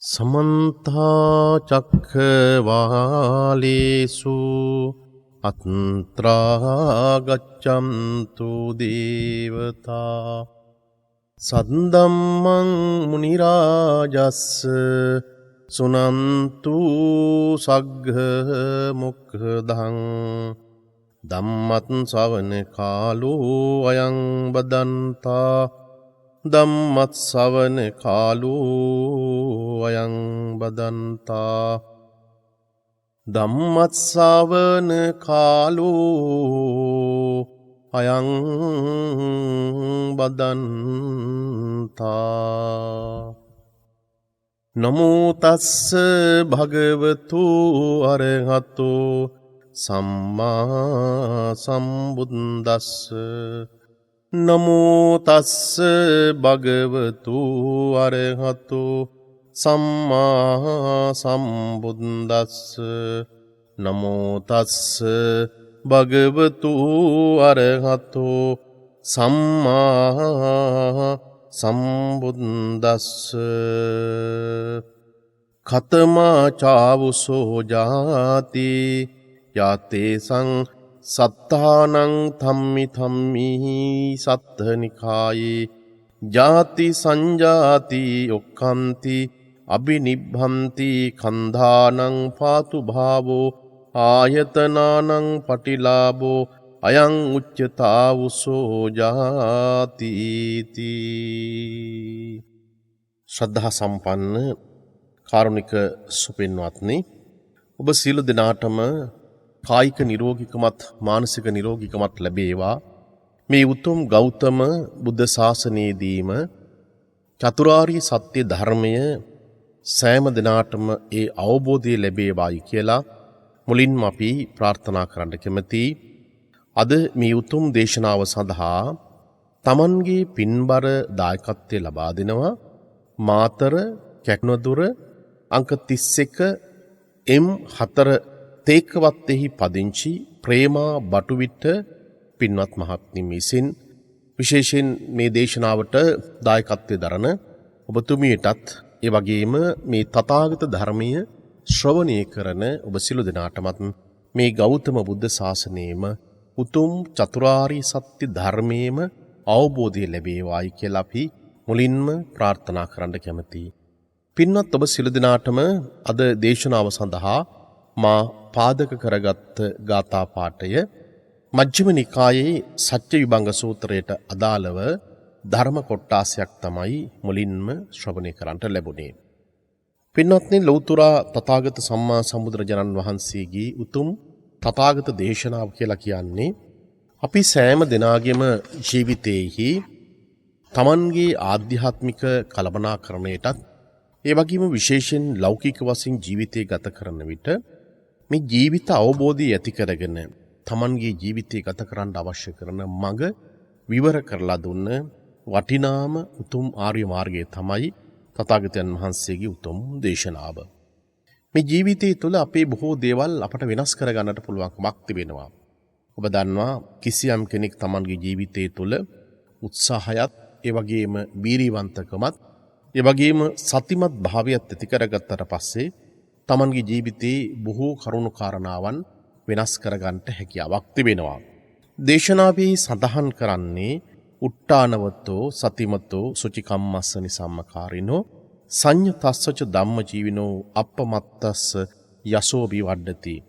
समन्ता चक्रवालेषु अत्रा गच्छन्तु देवता सद्धम्मं मुनिराजस्स सुनन्तु सग्घ मुक्खदं धम्मं श्रवण कालो अयं बदन्ता ධම්මත් ශ්‍රවණ කාලෝ අයං බදන්තා ධම්මත් ශ්‍රවණ කාලෝ අයං බදන්තා නමෝ තස්ස භගවතු අරහතෝ සම්මා සම්බුද්දස්ස නමෝ තස්ස භගවතු අරහතෝ සම්මා සම්බුද්දස්ස නමෝ තස්ස භගවතු අරහතෝ සම්මා සම්බුද්දස්ස ඛතමා චාවුසෝ ජාති යාතේසං සත්තානං ධම්මි ධම්මි සත්තනිකායේ ජාති සංජාති ඔක්ඛන්ති අබිනිබ්බන්ති කන්ධානං පාතු භාවෝ ආයතනානං පටිලාභෝ අයං උච්චතාවුසෝ ජාති තී. ශ්‍රද්ධා සම්පන්න කාරුණික සුපින්වත්නි, ඔබ සියලු දෙනාටම කායික නිරෝගීකමත් මානසික නිරෝගීකමත් ලැබේවා. මේ උතුම් ගෞතම බුද්ධ ශාසනයේදීම චතුරාර්ය සත්‍ය ධර්මය සෑම දිනාටම ඒ අවබෝධය ලැබේවායි කියලා මුලින්ම අපි ප්‍රාර්ථනා කරන්න කැමැතියි. අද මේ උතුම් දේශනාව සඳහා තමන්ගේ පින්බර දායකත්වය ලබා දෙනවා මාතර කැක්නදුර අංක 31 M4 තේකවත්තෙහි පදිංචි ප්‍රේමා බටුවිට පින්වත් මහත්මිය විසින් විශේෂයෙන් මේ දේශනාවට දායකත්වයේ දරන ඔබතුමියටත් ඒ වගේම මේ තථාගත ධර්මීය ශ්‍රවණය කරන ඔබ සියලු දෙනාටමත් මේ ගෞතම බුද්ධ ශාසනයේම උතුම් චතුරාර්ය සත්‍ය ධර්මයේම අවබෝධය ලැබේවායි කියලා අපි මුලින්ම ප්‍රාර්ථනා කරන්න කැමැතියි. පින්වත් ඔබ සියලු දෙනාටම අද දේශනාව සඳහා මා පාදක කරගත් ගාථා පාඨය මජ්ක්‍ධිම නිකායේ සත්‍ය විභංග සූත්‍රයට අදාළව ධර්ම කොටාසයක් තමයි මුලින්ම ශ්‍රවණය කරන්නට ලැබුණේ. පින්වත්නි, ලෞතර තථාගත සම්මා සම්බුදුරජාණන් වහන්සේගේ උතුම් තථාගත දේශනාව කියලා කියන්නේ අපි සෑම දිනාගෙම ජීවිතයේහි තමන්ගේ ආධ්‍යාත්මික කළමනාකරණයටත් ඒ වගේම විශේෂයෙන් ලෞකික වශයෙන් ජීවිතය ගත කරන විට මේ ජීවිත අවබෝධය ඇති කරගෙන තමන්ගේ ජීවිතය ගත කරන්න අවශ්‍ය කරන මඟ විවර කරලා දුන්න වටිනාම උතුම් ආර්ය මාර්ගය තමයි තථාගතයන් වහන්සේගේ උතුම් දේශනාව. මේ ජීවිතය තුළ අපේ බොහෝ දේවල් අපට වෙනස් කරගන්නට පුළුවන්කමක් තිබෙනවා. ඔබ දන්නවා කිසියම් කෙනෙක් තමන්ගේ ජීවිතය තුළ උත්සාහයත් ඒ වගේම වීරියවන්තකමත් ඒ වගේම සතිමත් භාවයත් ඇති කරගත්තට පස්සේ තමන්ගේ ජීවිතයේ බොහෝ කරුණු කාරණාවන් වෙනස් කරගන්නට හැකියාවක් තිබෙනවා. දේශනාවේ සඳහන් කරන්නේ උට්ටානවතෝ සතිමතෝ සුචිකම්මස්සනි සම්මකාරිනෝ සංයතස්සච ධම්ම ජීවිනෝ අප්පමත්තස්ස යසෝ විවඩ්ඩති.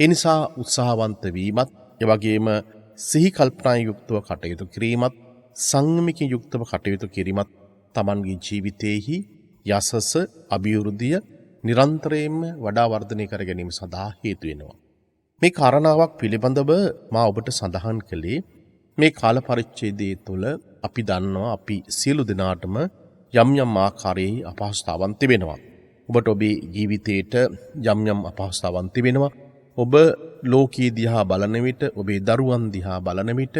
ඒ නිසා උත්සාහවන්ත වීමත් ඒ වගේම සිහි කල්පනායෙන් යුක්තව කටයුතු කිරීමත් සංයමකින් යුක්තව කටයුතු කිරීමත් තමන්ගේ ජීවිතයේහි යසස අභිවෘද්ධිය නිරන්තරයෙන්ම වඩා වර්ධනය කර ගැනීම සඳහා හේතු වෙනවා. මේ කාරණාවක් පිළිබඳව මා ඔබට සඳහන් කළේ මේ කාල පරිච්ඡේදයේ තුල අපි දන්නවා අපි සියලු දෙනාටම යම් යම් ආකාරයේ අපහසුතාවන් තිබෙනවා. ඔබට ඔබේ ජීවිතේට යම් යම් අපහසුතාවන් තිබෙනවා. ඔබ ලෝකීය දිහා බලන විට, ඔබේ දරුවන් දිහා බලන විට,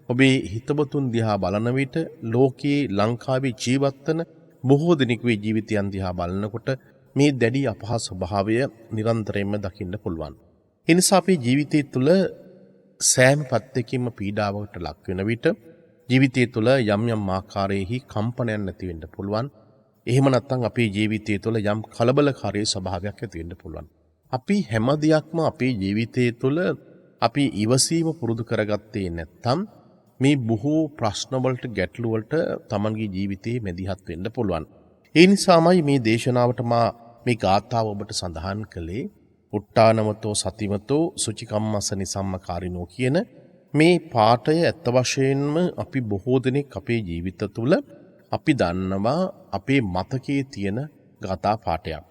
ඔබේ හිතවතුන් දිහා බලන විට, ලෝකයේ ලංකාවේ ජීවත් වන බොහෝ දෙනෙකුගේ ජීවිතයන් දිහා බලනකොට මේ දැඩි අපහසු භාවය නිරන්තරයෙන්ම දකින්න පුළුවන්. ඒ නිසා අපේ ජීවිතය තුළ සෑම පැත්තකින්ම පීඩාවකට ලක් වෙන විට ජීවිතය තුළ යම් යම් ආකාරයේහි කම්පනයක් නැති වෙන්න පුළුවන්. එහෙම නැත්නම් අපේ ජීවිතය තුළ යම් කලබලකාරී ස්වභාවයක් ඇති වෙන්න පුළුවන්. අපි හැම දෙයක්ම අපේ ජීවිතය තුළ අපි ඉවසීම පුරුදු කරගත්තේ නැත්නම් මේ බොහෝ ප්‍රශ්න වලට ගැටලු වලට Tamanගේ ජීවිතයේ මැදිහත් වෙන්න පුළුවන්. ඒ නිසාමයි මේ දේශනාවට මා මේ ගාථාව ඔබට සඳහන් කළේ උට්ටානමතෝ සතිමතෝ සුචිකම්මස නිසම්මකාරිනෝ කියන මේ පාඨය ඇත්ත වශයෙන්ම අපි බොහෝ දෙනෙක් අපේ ජීවිත තුළ අපි දන්නවා අපේ මතකයේ තියෙන ගාථා පාඨයක්.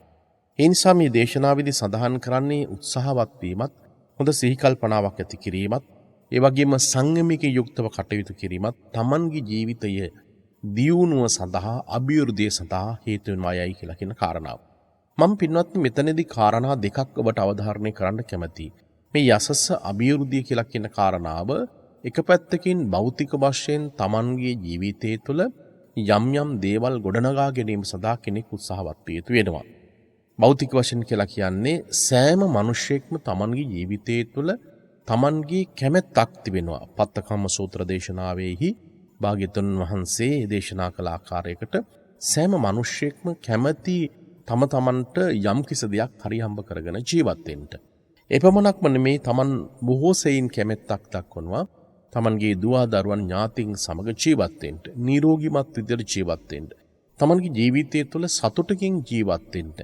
ඒ නිසා මේ දේශනාවේදී සඳහන් කරන්නේ උත්සාහවත් වීමත්, හොඳ සිහි කල්පනාවක් ඇති කිරීමත්, ඒ වගේම සංයමයකින් යුක්තව කටයුතු කිරීමත් Tamanගේ ජීවිතය දියුණුව සඳහා, අභිවෘද්ධිය සඳහා හේතු වෙනවායයි කියලා කියන කාරණාව. මම පින්වත්නි මෙතනදී කාරණා දෙකක් ඔබට අවධාරණය කරන්න කැමතියි. මේ යසස අභිවෘද්ධිය කියලා කියන කාරණාව එක පැත්තකින් භෞතික වශයෙන් Tamanගේ ජීවිතය තුළ යම් යම් දේවල් ගොඩනගා ගැනීම සඳහා කෙනෙක් උත්සාහවත් විය යුතු වෙනවා. භෞතික වශයෙන් කියලා කියන්නේ සෑම මිනිසෙක්ම Tamanගේ ජීවිතය තුළ Tamanගේ කැමැත්තක් තිබෙනවා. පත්තකම්ම සූත්‍ර දේශනාවෙහි භාග්‍යවතුන් වහන්සේ දේශනා කළ ආකාරයකට සෑම මිනිසෙක්ම කැමැති තම තමන්ට යම් කිසි දෙයක් හරි හම්බ කරගෙන ජීවත් වෙන්න. එපමණක්ම නෙමේ Taman බොහෝ සෙයින් කැමැත්තක් දක්වනවා Tamanගේ දුව දරුවන් ඥාතීන් සමග ජීවත් වෙන්න, නිරෝගීමත් විදිහට ජීවත් වෙන්න, Tamanගේ ජීවිතය තුළ සතුටකින් ජීවත් වෙන්න.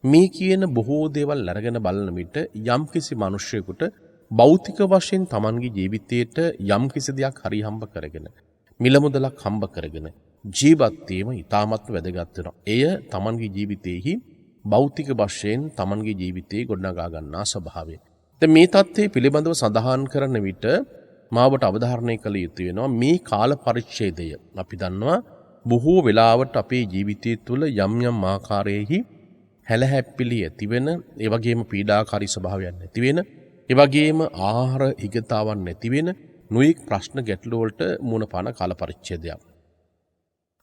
මේ කියන බොහෝ දේවල් අරගෙන බලන විට යම් කිසි මිනිසෙකුට භෞතික වශයෙන් Tamanගේ ජීවිතයට යම් කිසි දෙයක් හරි හම්බ කරගෙන, මිල මුදලක් හම්බ කරගෙන ජීවත් වීම ඉතාමත් වැදගත් වෙනවා. එය Tamanගේ ජීවිතයේහි භෞතික වශයෙන් Tamanගේ ජීවිතයේ ගොඩනගා ගන්නා ස්වභාවය. දැන් මේ தත්ත්වයේ පිළිබඳව සඳහන් කරන විට මාවට අවධාරණය කළ යුතු වෙනවා මේ කාල පරිච්ඡේදය. අපි දන්නවා බොහෝ වෙලාවට අපේ ජීවිතය තුළ යම් යම් ආකාරයේහි හැලහැප්පිලි ඇති වෙන, ඒ වගේම පීඩාකාරී ස්වභාවයක් නැති වෙන, ඒ වගේම ආහාර හිගතාවන් නැති වෙන නොයෙක් ප්‍රශ්න ගැටලු වලට මුහුණ පාන කාල පරිච්ඡේදයක්.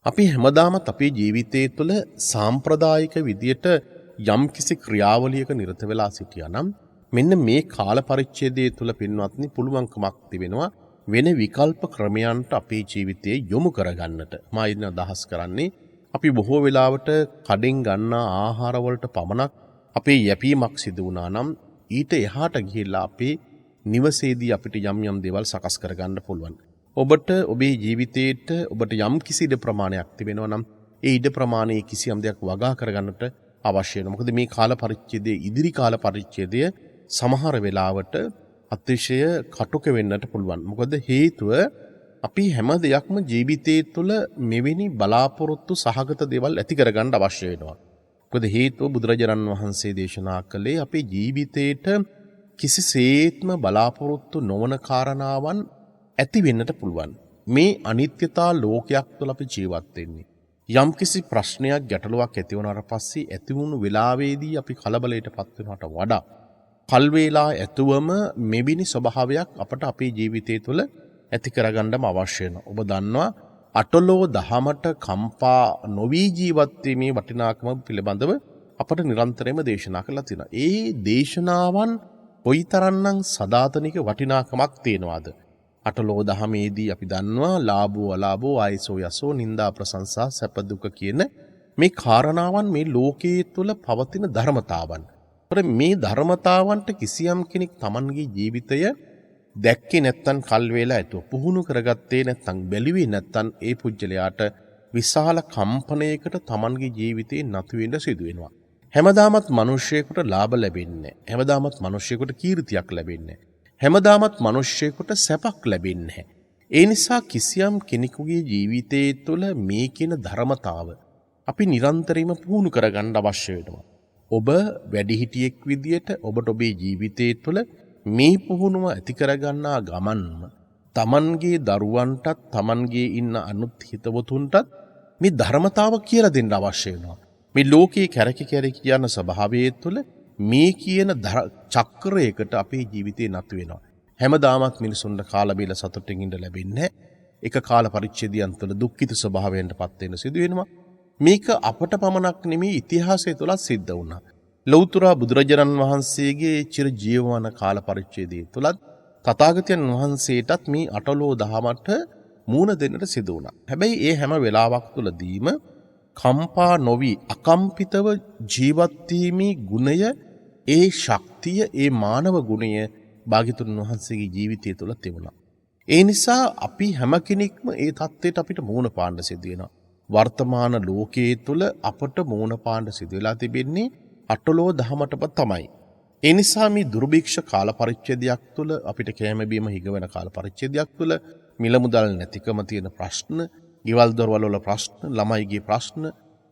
අපි හැමදාමත් අපේ ජීවිතය තුළ සාම්ප්‍රදායික විදියට යම්කිසි ක්‍රියාවලියක නිරත වෙලා සිටියා නම් මෙන්න මේ කාල පරිච්ඡේදය තුළ පින්වත්නි පුළුවන්කමක් තිබෙනවා වෙන විකල්ප ක්‍රමයන්ට අපේ ජීවිතයේ යොමු කරගන්නට. මා ඉන්න අදහස් කරන්නේ අපි බොහෝ වෙලාවට කඩෙන් ගන්නා ආහාර වලට පමණක් අපේ යැපීමක් සිදු වුණා නම් ඊට එහාට ගිහිල්ලා අපේ නිවසේදී අපිට යම් යම් දේවල් සකස් කරගන්න පුළුවන්. ඔබට ඔබේ ජීවිතේට ඔබට යම් කිසි ඉඩ ප්‍රමාණයක් තිබෙනවා නම් ඒ ඉඩ ප්‍රමාණයේ කිසියම් දෙයක් වගා කරගන්නට අවශ්‍ය වෙනවා. මොකද මේ කාල පරිච්ඡේදයේ ඉදිරි කාල පරිච්ඡේදය සමහර වෙලාවට අතිශය කටුක වෙන්නට පුළුවන්. මොකද හේතුව අපි හැම දෙයක්ම ජීවිතයේ තුළ මෙවැනි බලාපොරොත්තු සහගත දේවල් ඇති කරගන්න අවශ්‍ය වෙනවා. මොකද හේතුව බුදුරජාණන් වහන්සේ දේශනා කළේ අපේ ජීවිතේට කිසිසේත්ම බලාපොරොත්තු නොවන කාරණාවන් ඇති වෙන්නට පුළුවන්. මේ අනිත්‍යතා ලෝකයක් තුළ අපි ජීවත් වෙන්නේ. යම්කිසි ප්‍රශ්නයක් ගැටලුවක් ඇති වුණාට පස්සේ ඇති වුණු වෙලාවේදී අපි කලබලයටපත් වෙනවට වඩා කල් වේලා ඇතුවම මෙබිනි ස්වභාවයක් අපට අපේ ජීවිතය තුළ ඇති කරගන්නම අවශ්‍ය වෙනවා. ඔබ දන්නවා අටලෝ දහමට කම්පා නොවි ජීවත් වීමේ වටිනාකම පිළිබඳව අපට නිරන්තරයෙන්ම දේශනා කරලා තියෙනවා. ඒ දේශනාවන් කොයිතරම්නම් සදාතනික වටිනාකමක් තියෙනවද? අටලෝ දහමේදී අපි දන්නවා ලාභෝ අලාභෝ ආයසෝ යසෝ නිന്ദා ප්‍රශංසා සැප දුක කියන මේ කාරණාවන් මේ ලෝකයේ තුල පවතින ධර්මතාවන්. මේ ධර්මතාවන්ට කිසියම් කෙනෙක් Tamanගේ ජීවිතය දැක්කේ නැත්තම් කල් වේලා ඇතුව පුහුණු කරගත්තේ නැත්තම් බැලුවේ නැත්තම් ඒ පුජ්‍යලයාට විශාල කම්පනයකට Tamanගේ ජීවිතේ නතු වෙන්න සිදු වෙනවා. හැමදාමත් මිනිස්සෙකුට ලාභ ලැබෙන්නේ නැහැ. හැමදාමත් මිනිස්සෙකුට කීර්තියක් ලැබෙන්නේ නැහැ. හැමදාමත් මිනිස්සෙකුට සැපක් ලැබෙන්නේ නැහැ. ඒ නිසා කිසියම් කෙනෙකුගේ ජීවිතයේ තුළ මේ කියන ධර්මතාව අපි නිරන්තරයෙන්ම පුහුණු කරගන්න අවශ්‍ය වෙනවා. ඔබ වැඩිහිටියෙක් විදියට ඔබට ඔබේ ජීවිතයේ තුළ මේ පුහුණුව ඇති කරගන්නා ගමන්ම Tamanගේ දරුවන්ටත් Tamanගේ ඉන්න අනුත් හිතවතුන්ටත් මේ ධර්මතාව කියලා දෙන්න අවශ්‍ය වෙනවා. මේ ලෝකයේ කැරකි කැරකි යන ස්වභාවයේ තුළ මේ කියන චක්‍රයකට අපේ ජීවිතේ නතු වෙනවා. හැමදාමත් මිනිසුන්ට කාලා බීලා සතුටින් ඉඳ ලැබෙන්නේ නැහැ. එක කාල පරිච්ඡේදයන් තුළ දුක්ඛිත ස්වභාවයෙන්ටපත් වෙන සිදු වෙනවා. මේක අපට පමණක් නෙමෙයි ඉතිහාසය තුල සිද්ධ වුණා. ලෞතර බුදුරජාණන් වහන්සේගේ චිර ජීවමාන කාල පරිච්ඡේදයේ තුලත් තථාගතයන් වහන්සේටත් මේ අටලෝ දහමට මූණ දෙන්නට සිදු වුණා. හැබැයි ඒ හැම වෙලාවක් තුලදීම කම්පා නොවි අකම්පිතව ජීවත්වීමේ ගුණය ඒ ශක්තිය ඒ මානව ගුණය භාග්‍යතුන් වහන්සේගේ ජීවිතය තුළ තිබුණා. ඒ නිසා අපි හැම කෙනෙක්ම ඒ தත්ත්වයට අපිට මුහුණ පාන්න සිදු වෙනවා. වර්තමාන ලෝකයේ තුල අපට මුහුණ පාන්න සිදු වෙලා තිබෙන්නේ අටලෝ දහමටම තමයි. ඒ නිසා මේ දුර්භික්ෂ කාල පරිච්ඡේදයක් තුළ අපිට කැම බීම හිගවන කාල පරිච්ඡේදයක් තුළ මිල මුදල් නැතිකම තියෙන ප්‍රශ්න, ගෙවල් දොරවල් වල ප්‍රශ්න, ළමයිගේ ප්‍රශ්න,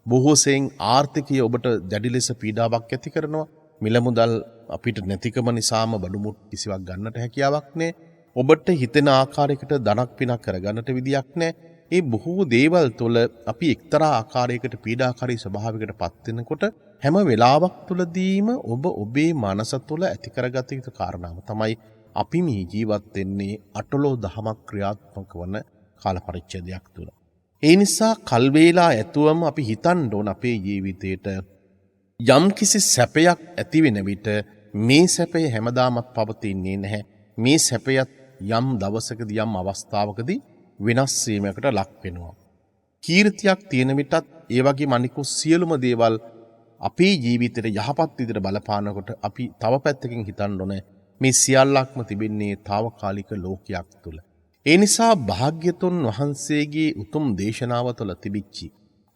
බොහෝ සෙයින් ආර්ථිකය ඔබට දැඩි ලෙස පීඩාවක් ඇති කරනවා. මිල මුදල් අපිට නැතිකම නිසාම බඩු මුට්ටු කිසිවක් ගන්නට හැකියාවක් නැහැ. ඔබට හිතෙන ආකාරයකට ධනක් පිනක් කරගන්නට විදියක් නැහැ. මේ බොහෝ දේවල් තුළ අපි එක්තරා ආකාරයකට පීඩාකාරී ස්වභාවයකට පත් වෙනකොට හැම වෙලාවක් තුළදීම ඔබ ඔබේ මනස තුළ ඇති කරගත යුතු කාරණාව තමයි අපි මේ ජීවත් වෙන්නේ අටලෝ දහමක් ක්‍රියාත්මක වන කාල පරිච්ඡේදයක් තුළ. ඒ නිසා කල් වේලා ඇතුවම අපි හිතන්න ඕන අපේ ජීවිතේට යම් කිසි සැපයක් ඇති වෙන විට මේ සැපය හැමදාමත් පවතින්නේ නැහැ. මේ සැපයත් යම් දවසකදී යම් අවස්ථාවකදී වෙනස් වීමකට ලක් වෙනවා. කීර්තියක් තියෙන විටත් ඒ වගේම අනිකුත් සියලුම දේවල් අපේ ජීවිතේට යහපත් විදිහට බලපානකොට අපි තව පැත්තකින් හිතන්න ඕනේ මේ සියල්ලක්ම තිබෙන්නේ తాවකාලික ලෝකයක් තුල. ඒ නිසා භාග්‍යතුන් වහන්සේගේ උතුම් දේශනාව තුළ තිබිච්චි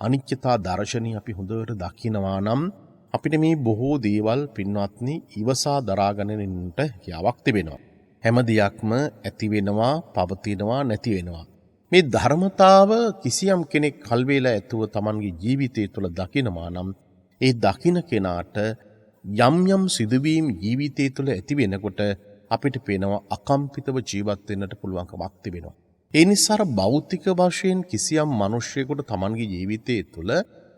අනිත්‍යතා දර්ශනය අපි හොඳට දකිනවා නම් අපිට මේ බොහෝ දේවල් පින්වත්නි ඉවසා දරාගන්නට හැකියාවක් තිබෙනවා. හැම දෙයක්ම ඇති වෙනවා, පවතිනවා, නැති වෙනවා. මේ ධර්මතාව කිසියම් කෙනෙක් කල් වේලා ඇතුව Tamanගේ ජීවිතය තුළ දකිනවා නම් ඒ දකින කෙනාට යම් යම් සිදුවීම් ජීවිතය තුළ ඇති වෙනකොට අපිට පේනවා අකම්පිතව ජීවත් වෙන්නට පුළුවන්කමක් තිබෙනවා. ඒ නිසා භෞතික වශයෙන් කිසියම් මිනිසෙකුට Tamanගේ ජීවිතය තුළ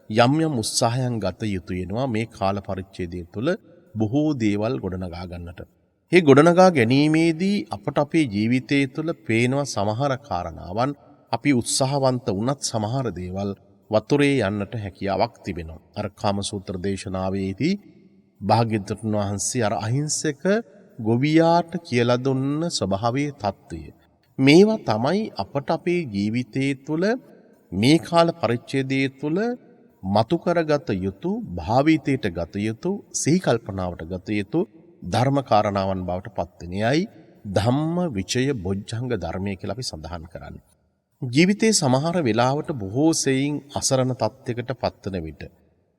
යම් යම් උත්සාහයන් ගත යුතු වෙනවා මේ කාල පරිච්ඡේදය තුළ බොහෝ දේවල් ගොඩනගා ගන්නට. මේ ගොඩනගා ගැනීමේදී අපට අපේ ජීවිතය තුළ පේනවා සමහර කාරණාවන් අපි උත්සාහවන්ත වුණත් සමහර දේවල් වතුරේ යන්නට හැකියාවක් තිබෙනවා. අර කාමසූත්‍ර දේශනාවේදී භාග්‍යවතුන් වහන්සේ අර අහිංසක ගොවියාට කියලා දුන්න ස්වභාවයේ தত্ত্বය. මේවා තමයි අපට අපේ ජීවිතයේ තුළ මේ කාල පරිච්ඡේදයේ තුළ මතු කරගත යුතු, භාවිතයට ගත යුතු, සිහි කල්පනාවට ගත යුතු ධර්ම කාරණාවන් බවට පත් වෙනයයි ධම්ම විචය බොජ්ජංග ධර්මය කියලා අපි සඳහන් කරන්නේ. ජීවිතයේ සමහර වෙලාවට බොහෝ සෙයින් අසරණ තත්යකට පත්වන විට,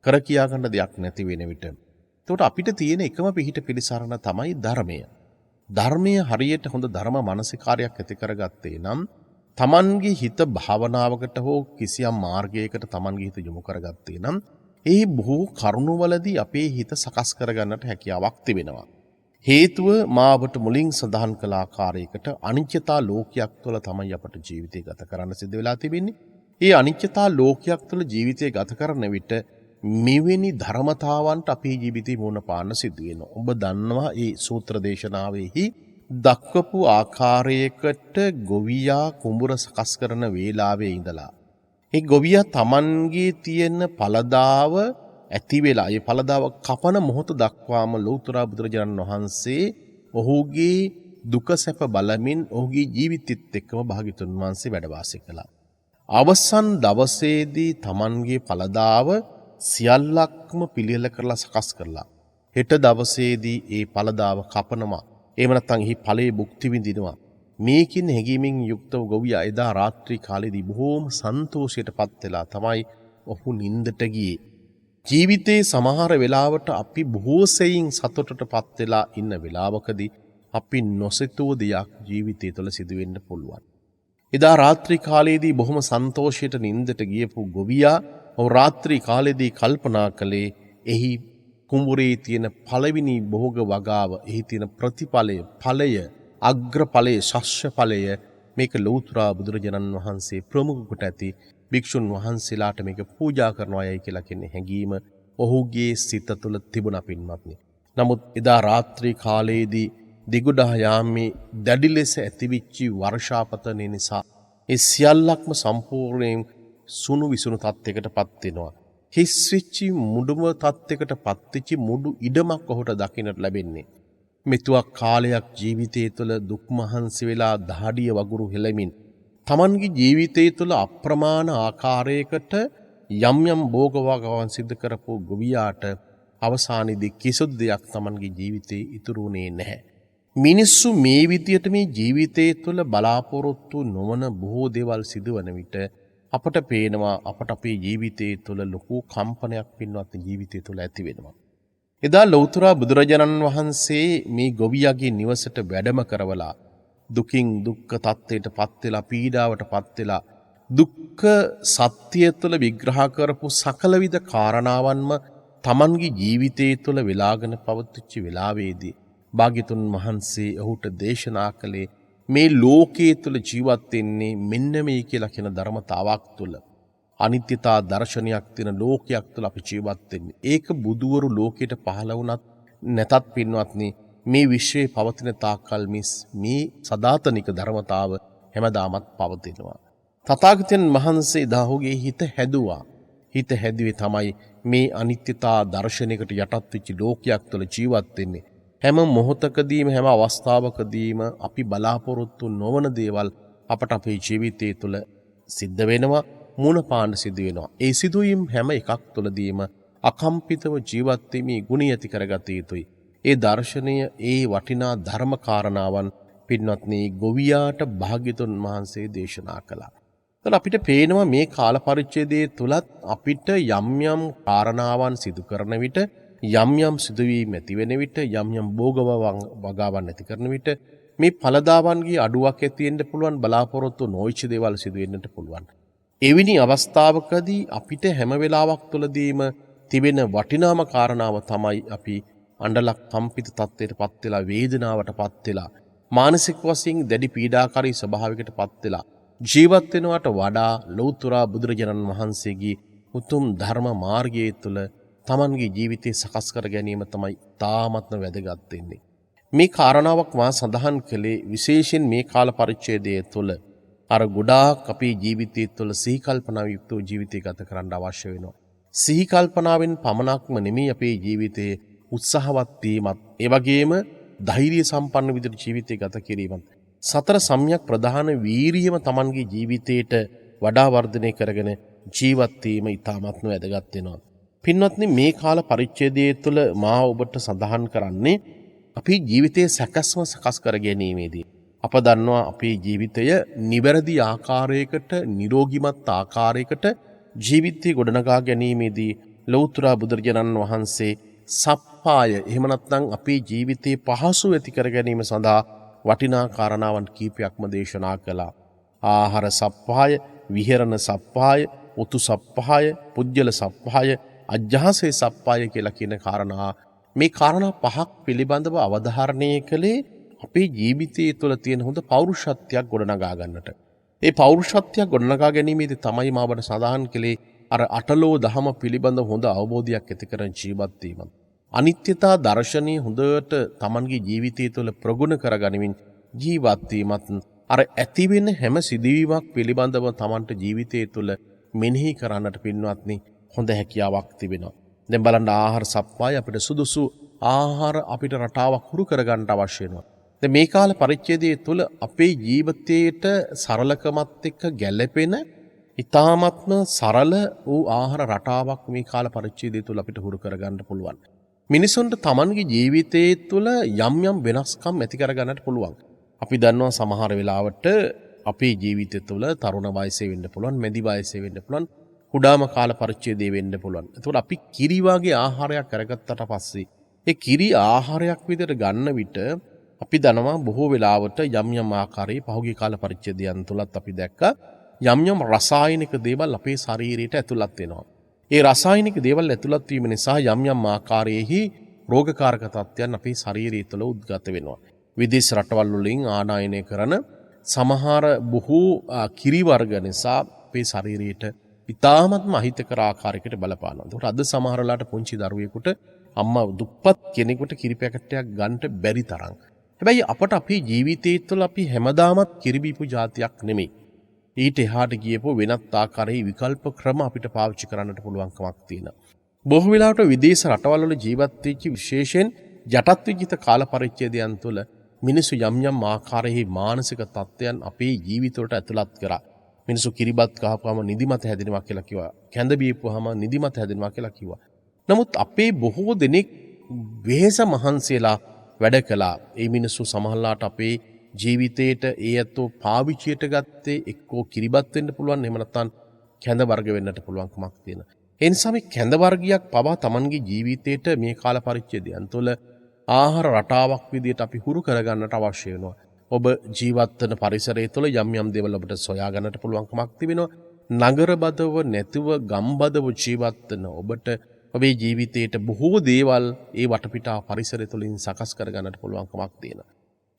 කර කියා ගන්න දෙයක් නැති වෙන විට, එතකොට අපිට තියෙන එකම පිහිට පිළිසරණ තමයි ධර්මය. ධර්මය හරියට හොඳ ධර්ම මානසිකාරයක් ඇති කරගත්තේ නම් තමන්ගේ හිත භාවනාවකට හෝ කිසියම් මාර්ගයකට තමන්ගේ හිත යොමු කරගත්තේ නම් ඒ බොහෝ කරුණවලදී අපේ හිත සකස් කරගන්නට හැකියාවක් තිබෙනවා. හේතුව මාවට මුලින් සඳහන් කළ ආකාරයකට අනිත්‍යතා ලෝකයක් තුළ තමයි අපට ජීවිතය ගත කරන්න සිද්ධ වෙලා තිබෙන්නේ. ඒ අනිත්‍යතා ලෝකයක් තුළ ජීවිතය ගත කරන විට මෙවැනි ධර්මතාවන්ට අපේ ජීවිතේ මුණ පාන්න සිද්ධ වෙනවා. ඔබ දන්නවා මේ සූත්‍ර දේශනාවෙහි දක්වපු ආකාරයකට ගොවියා කුඹුර සකස් කරන වේලාවේ ඉඳලා ඒ ගොවියා Tamanගේ තියෙන පළදාව ඇති වෙලා ඒ පළදාව කපන මොහොත දක්වාම ලෞතර බුදුරජාණන් වහන්සේ ඔහුගේ දුක සැප බලමින් ඔහුගේ ජීවිතෙත් එක්කම භාග්‍යතුන් වහන්සේ වැඩ වාසය කළා. අවසන් දවසේදී Tamanගේ පළදාව සියල්ලක්ම පිළියෙල කරලා සකස් කරලා හෙට දවසේදී ඒ පළදාව කපනවා. එහෙම නැත්නම් එහි ඵලයේ භුක්ති විඳිනවා. මේකින් හැඟීමෙන් යුක්තව ගොවියා එදා රාත්‍රී කාලේදී බොහෝම සන්තෝෂයටපත් වෙලා තමයි ඔහු නිින්දට ගියේ. ජීවිතේ සමහර වෙලාවට අපි බොහෝ සෙයින් සතුටටපත් වෙලා ඉන්න වෙලාවකදී අපි නොසිතූ දෙයක් ජීවිතය තුළ සිදු වෙන්න පුළුවන්. එදා රාත්‍රී කාලේදී බොහොම සන්තෝෂයට නිින්දට ගියපු ගොවියා ඔහු රාත්‍රී කාලේදී කල්පනා කළේ එහි කුඹුරේ තියෙන පළවෙනි භෝග වගාව, එහි තියෙන ප්‍රතිඵලය, ඵලය, අග්‍රඵලය, ශස්්‍ය ඵලය මේක ලෞතර බුදුරජාණන් වහන්සේ ප්‍රමුඛ කොට ඇති භික්ෂුන් වහන්සේලාට මේක පූජා කරනවායයි කියලා කියන හැඟීම ඔහුගේ සිත තුළ තිබුණා පින්වත්නි. නමුත් එදා රාත්‍රී කාලයේදී දිගුඩා යාමේ දැඩි ලෙස ඇතිවිච්ච වර්ෂාපතන නිසා ඒ සියල්ලක්ම සම්පූර්ණයෙන් සුණු විසුණු තත්යකට පත් වෙනවා. හිස් වෙච්චි මුඩුම තත්යකට පත් වෙච්ච මුඩු ඉඩමක් ඔහුට දකින්නට ලැබෙන්නේ. මෙතුවක් කාලයක් ජීවිතය තුළ දුක් මහන්සි වෙලා දහඩිය වගුරු හෙළමින් Tamanගේ ජීවිතය තුළ අප්‍රමාණ ආකාරයකට යම් යම් භෝගවගවන් සිද්ධ කරපු ගොවියාට අවසානයේදී කිසිදු දෙයක් Tamanගේ ජීවිතේ ඉතුරු වුණේ නැහැ. මිනිස්සු මේ විදියට මේ ජීවිතය තුළ බලාපොරොත්තු නොවන බොහෝ දේවල් සිදුවන විට අපට පේනවා අපට අපේ ජීවිතය තුළ ලොකු කම්පනයක් පින්වත් ජීවිතය තුළ ඇති වෙනවා. එදා ලෞතර බුදුරජාණන් වහන්සේ මේ ගොවියාගේ නිවසට වැඩම කරවලා දුකින් දුක්ඛ තත්ත්වයට පත් වෙලා පීඩාවට පත් වෙලා දුක්ඛ සත්‍ය තුළ විග්‍රහ කරපු සකල විද කාරණාවන්ම Tamanගේ ජීවිතය තුළ වෙලාගෙන පවතිච්ච වෙලාවේදී භාග්‍යතුන් වහන්සේ ඔහුට දේශනා කළේ මේ ලෝකයේ තුල ජීවත් වෙන්නේ මෙන්න මේ කියලා කියන ධර්මතාවක් තුල අනිත්‍යතා දර්ශනයක් තියෙන ලෝකයක් තුල අපි ජීවත් වෙන්නේ. ඒක බුදුවරු ලෝකයට පහළ වුණත් නැතත් පින්වත්නි මේ විශ්වයේ පවතින තාක්කල් මේ සදාතනික ධර්මතාව හැමදාමත් පවතිනවා. තථාගතයන් වහන්සේ දහෝගේ හිත හැදුවා. හිත හැදුවේ තමයි මේ අනිත්‍යතා දර්ශනයකට යටත් වෙච්ච ලෝකයක් තුල ජීවත් වෙන්නේ. හැම මොහොතකදීම හැම අවස්ථාවකදීම අපි බලාපොරොත්තු නොවන දේවල් අපට අපේ ජීවිතය තුළ සිද්ධ වෙනවා, මුණ පාන්න සිදු වෙනවා. ඒ සිදුවීම් හැම එකක් තුළදීම අකම්පිතව ජීවත් වීමේ ගුණය ඇති කරගත යුතුයි. ඒ දර්ශනය, ඒ වටිනා ධර්ම කාරණාවන් පින්වත්නි ගොවියාට භාග්‍යතුන් වහන්සේ දේශනා කළා. එතන අපිට පේනවා මේ කාල පරිච්ඡේදයේ තුලත් අපිට යම් යම් කාරණාවන් සිදු කරන විට යම් යම් සිදුවීම් ඇති වෙන විට යම් යම් වගාවන් ඇති කරන විට මේ ඵලදාවන්ගේ අඩුවක් ඇති වෙන්න පුළුවන්, බලාපොරොත්තු නොවිච්ච දේවල් සිදු වෙන්නට පුළුවන්. එවැනි අවස්ථාවකදී අපිට හැම වෙලාවක් තුළදීම තිබෙන වටිනාම කාරණාව තමයි අපි අඬලක් කම්පිත තත්ත්වයටපත් වෙලා වේදනාවටපත් වෙලා මානසික වශයෙන් දැඩි පීඩාකාරී ස්වභාවයකටපත් වෙලා ජීවත් වෙනවට වඩා ලෞතර බුදුරජාණන් වහන්සේගේ උතුම් ධර්ම මාර්ගයේ තුල තමන්ගේ ජීවිතය සකස් කර ගැනීම තමයි තාමත්ම වැදගත් වෙන්නේ. මේ කාරණාවක් මා සඳහන් කළේ විශේෂයෙන් මේ කාල පරිච්ඡේදයේ තුල අර ගොඩාක් අපේ ජීවිතය තුළ සිහි කල්පනා යුක්තව ජීවිතය ගත කරන්න අවශ්‍ය වෙනවා. සිහි කල්පනාවෙන් පමණක්ම නෙමෙයි අපේ ජීවිතයේ උත්සාහවත් වීමත්, ඒ වගේම ධෛර්ය සම්පන්න විදිහට ජීවිතය ගත කිරීමත්, සතර සම්‍යක් ප්‍රධාන වීරියම තමන්ගේ ජීවිතයට වඩා වර්ධනය කරගෙන ජීවත් වීම ඉතාමත්ම වැදගත් වෙනවා. පින්වත්නි මේ කාල පරිච්ඡේදයේ තුළ මා ඔබට සඳහන් කරන්නේ අපේ ජීවිතයේ සැකස්ම සකස් කර ගැනීමේදී අප දන්නවා අපේ ජීවිතය නිවැරදි ආකාරයකට, නිරෝගිමත් ආකාරයකට ජීවිතය ගොඩනගා ගැනීමේදී ලෞතර බුදුරජාණන් වහන්සේ සප්පාය, එහෙම නැත්නම් අපේ ජීවිතයේ පහසු ඇති කර ගැනීම සඳහා වටිනා කාරණාවන් කීපයක්ම දේශනා කළා. ආහාර සප්පාය, විහෙරණ සප්පාය, උතු සප්පාය, පුජ්‍යල සප්පාය, අජ්ජාසේ සප්පාය කියලා කියන කාරණා, මේ කාරණා පහක් පිළිබඳව අවධාරණය කළේ අපේ ජීවිතය තුළ තියෙන හොඳ පෞරුෂත්වයක් ගොඩනගා ගන්නට. ඒ පෞරුෂත්වයක් ගොඩනගා ගැනීමේදී තමයි මා ඔබට සඳහන් කළේ අර අටලෝ දහම පිළිබඳ හොඳ අවබෝධයක් ඇති කරන් ජීවත් වීම. අනිත්‍යතා දර්ශනීය හොඳට Tamanගේ ජීවිතය තුළ ප්‍රගුණ කරගනිමින් ජීවත් වීමත්, අර ඇති වෙන හැම සිදුවීමක් පිළිබඳව Tamanට ජීවිතය තුළ මෙනෙහි කරන්නට පින්වත්නි හොඳ හැකියාවක් තිබෙනවා. දැන් බලන්න ආහාර සප්පාය අපිට සුදුසු ආහාර අපිට රටාවක් හුරු කරගන්න අවශ්‍ය වෙනවා. දැන් මේ කාල පරිච්ඡේදයේ තුල අපේ ජීවිතයට සරලකමත් එක්ක ගැළපෙන ඊ타ත්ම සරල වූ ආහාර රටාවක් මේ කාල පරිච්ඡේදය තුල අපිට හුරු කරගන්න පුළුවන්. මිනිසුන්ට Tamanගේ ජීවිතයේ තුල යම් යම් වෙනස්කම් ඇති කරගන්නට පුළුවන්. අපි දන්නවා සමහර වෙලාවට අපේ ජීවිතය තුළ තරුණ වයසේ වෙන්න පුළුවන්, මැදි වයසේ වෙන්න පුළුවන්, කුඩාම කාල පරිච්ඡේදයේ වෙන්න පුළුවන්. එතකොට අපි කිරි වගේ ආහාරයක් අරගත්තට පස්සේ ඒ කිරි ආහාරයක් විදිහට ගන්න විට අපි දනවා බොහෝ වෙලාවට යම් යම් ආකාරයේ පහුගිය කාල පරිච්ඡේදයන් තුලත් අපි දැක්කා යම් යම් රසායනික දේවල් අපේ ශරීරයට ඇතුළත් වෙනවා. ඒ රසායනික දේවල් ඇතුළත් වීම නිසා යම් යම් ආකාරයේහි රෝගකාරක තත්ත්වයන් අපේ ශරීරය තුළ උද්ගත වෙනවා. විදේශ රටවල් වලින් ආනයනය කරන සමහර බොහෝ කිරි වර්ග නිසා අපේ ශරීරයට ඉතාමත්ම අහිතකර ආකාරයකට බලපානවා. ඒකට අද සමහරලාට පුංචි දරුවෙකුට අම්මා දුප්පත් කෙනෙකුට කිරි පැකටයක් ගන්න බැරි තරම්. හැබැයි අපට අපේ ජීවිතයේ තුළ අපි හැමදාමත් කිරි බීපු જાතියක් නෙමෙයි. ඊට එහාට ගියපො වෙනත් ආකාරයේ විකල්ප ක්‍රම අපිට පාවිච්චි කරන්නට පුළුවන්කමක් තියෙනවා. බොහෝ වෙලාවට විදේශ රටවල් වල ජීවත් වෙච්ච විශේෂයෙන් යටත් විජිත කාල පරිච්ඡේදයන් තුළ මිනිසු යම් යම් ආකාරයේ මානසික තත්ත්වයන් අපේ ජීවිතවලට ඇතුළත් කරා. මිනිස්සු කිරිබත් කහපුවාම නිදිමත හැදෙනවා කියලා කිව්වා. කැඳ බීපුවාම නිදිමත හැදෙනවා කියලා කිව්වා. නමුත් අපේ බොහෝ දෙනෙක් වෙහෙස මහන්සියලා වැඩ කළා. ඒ මිනිස්සු සමහරලාට අපේ ජීවිතේට ඒ ඇත්තෝ පාවිච්චියට ගත්තේ එක්කෝ කිරිබත් වෙන්න පුළුවන්, එහෙම නැත්නම් කැඳ වර්ග වෙන්නට පුළුවන්කමක් තියෙනවා. ඒ නිසා මේ කැඳ වර්ගයක් පවා Tamanගේ ජීවිතේට මේ කාල පරිච්ඡේදයන් තුළ ආහාර රටාවක් විදියට අපි හුරු කරගන්නට අවශ්‍ය වෙනවා. ඔබ ජීවත් වෙන පරිසරය තුළ යම් යම් දේවල් ඔබට සොයා ගන්නට පුළුවන්කමක් තිබෙනවා. නගරබදව නැතිව ගම්බදව ජීවත් වෙන ඔබට ඔබේ ජීවිතේට බොහෝ දේවල් ඒ වටපිටා පරිසරය තුළින් සකස් කරගන්නට පුළුවන්කමක් තියෙනවා.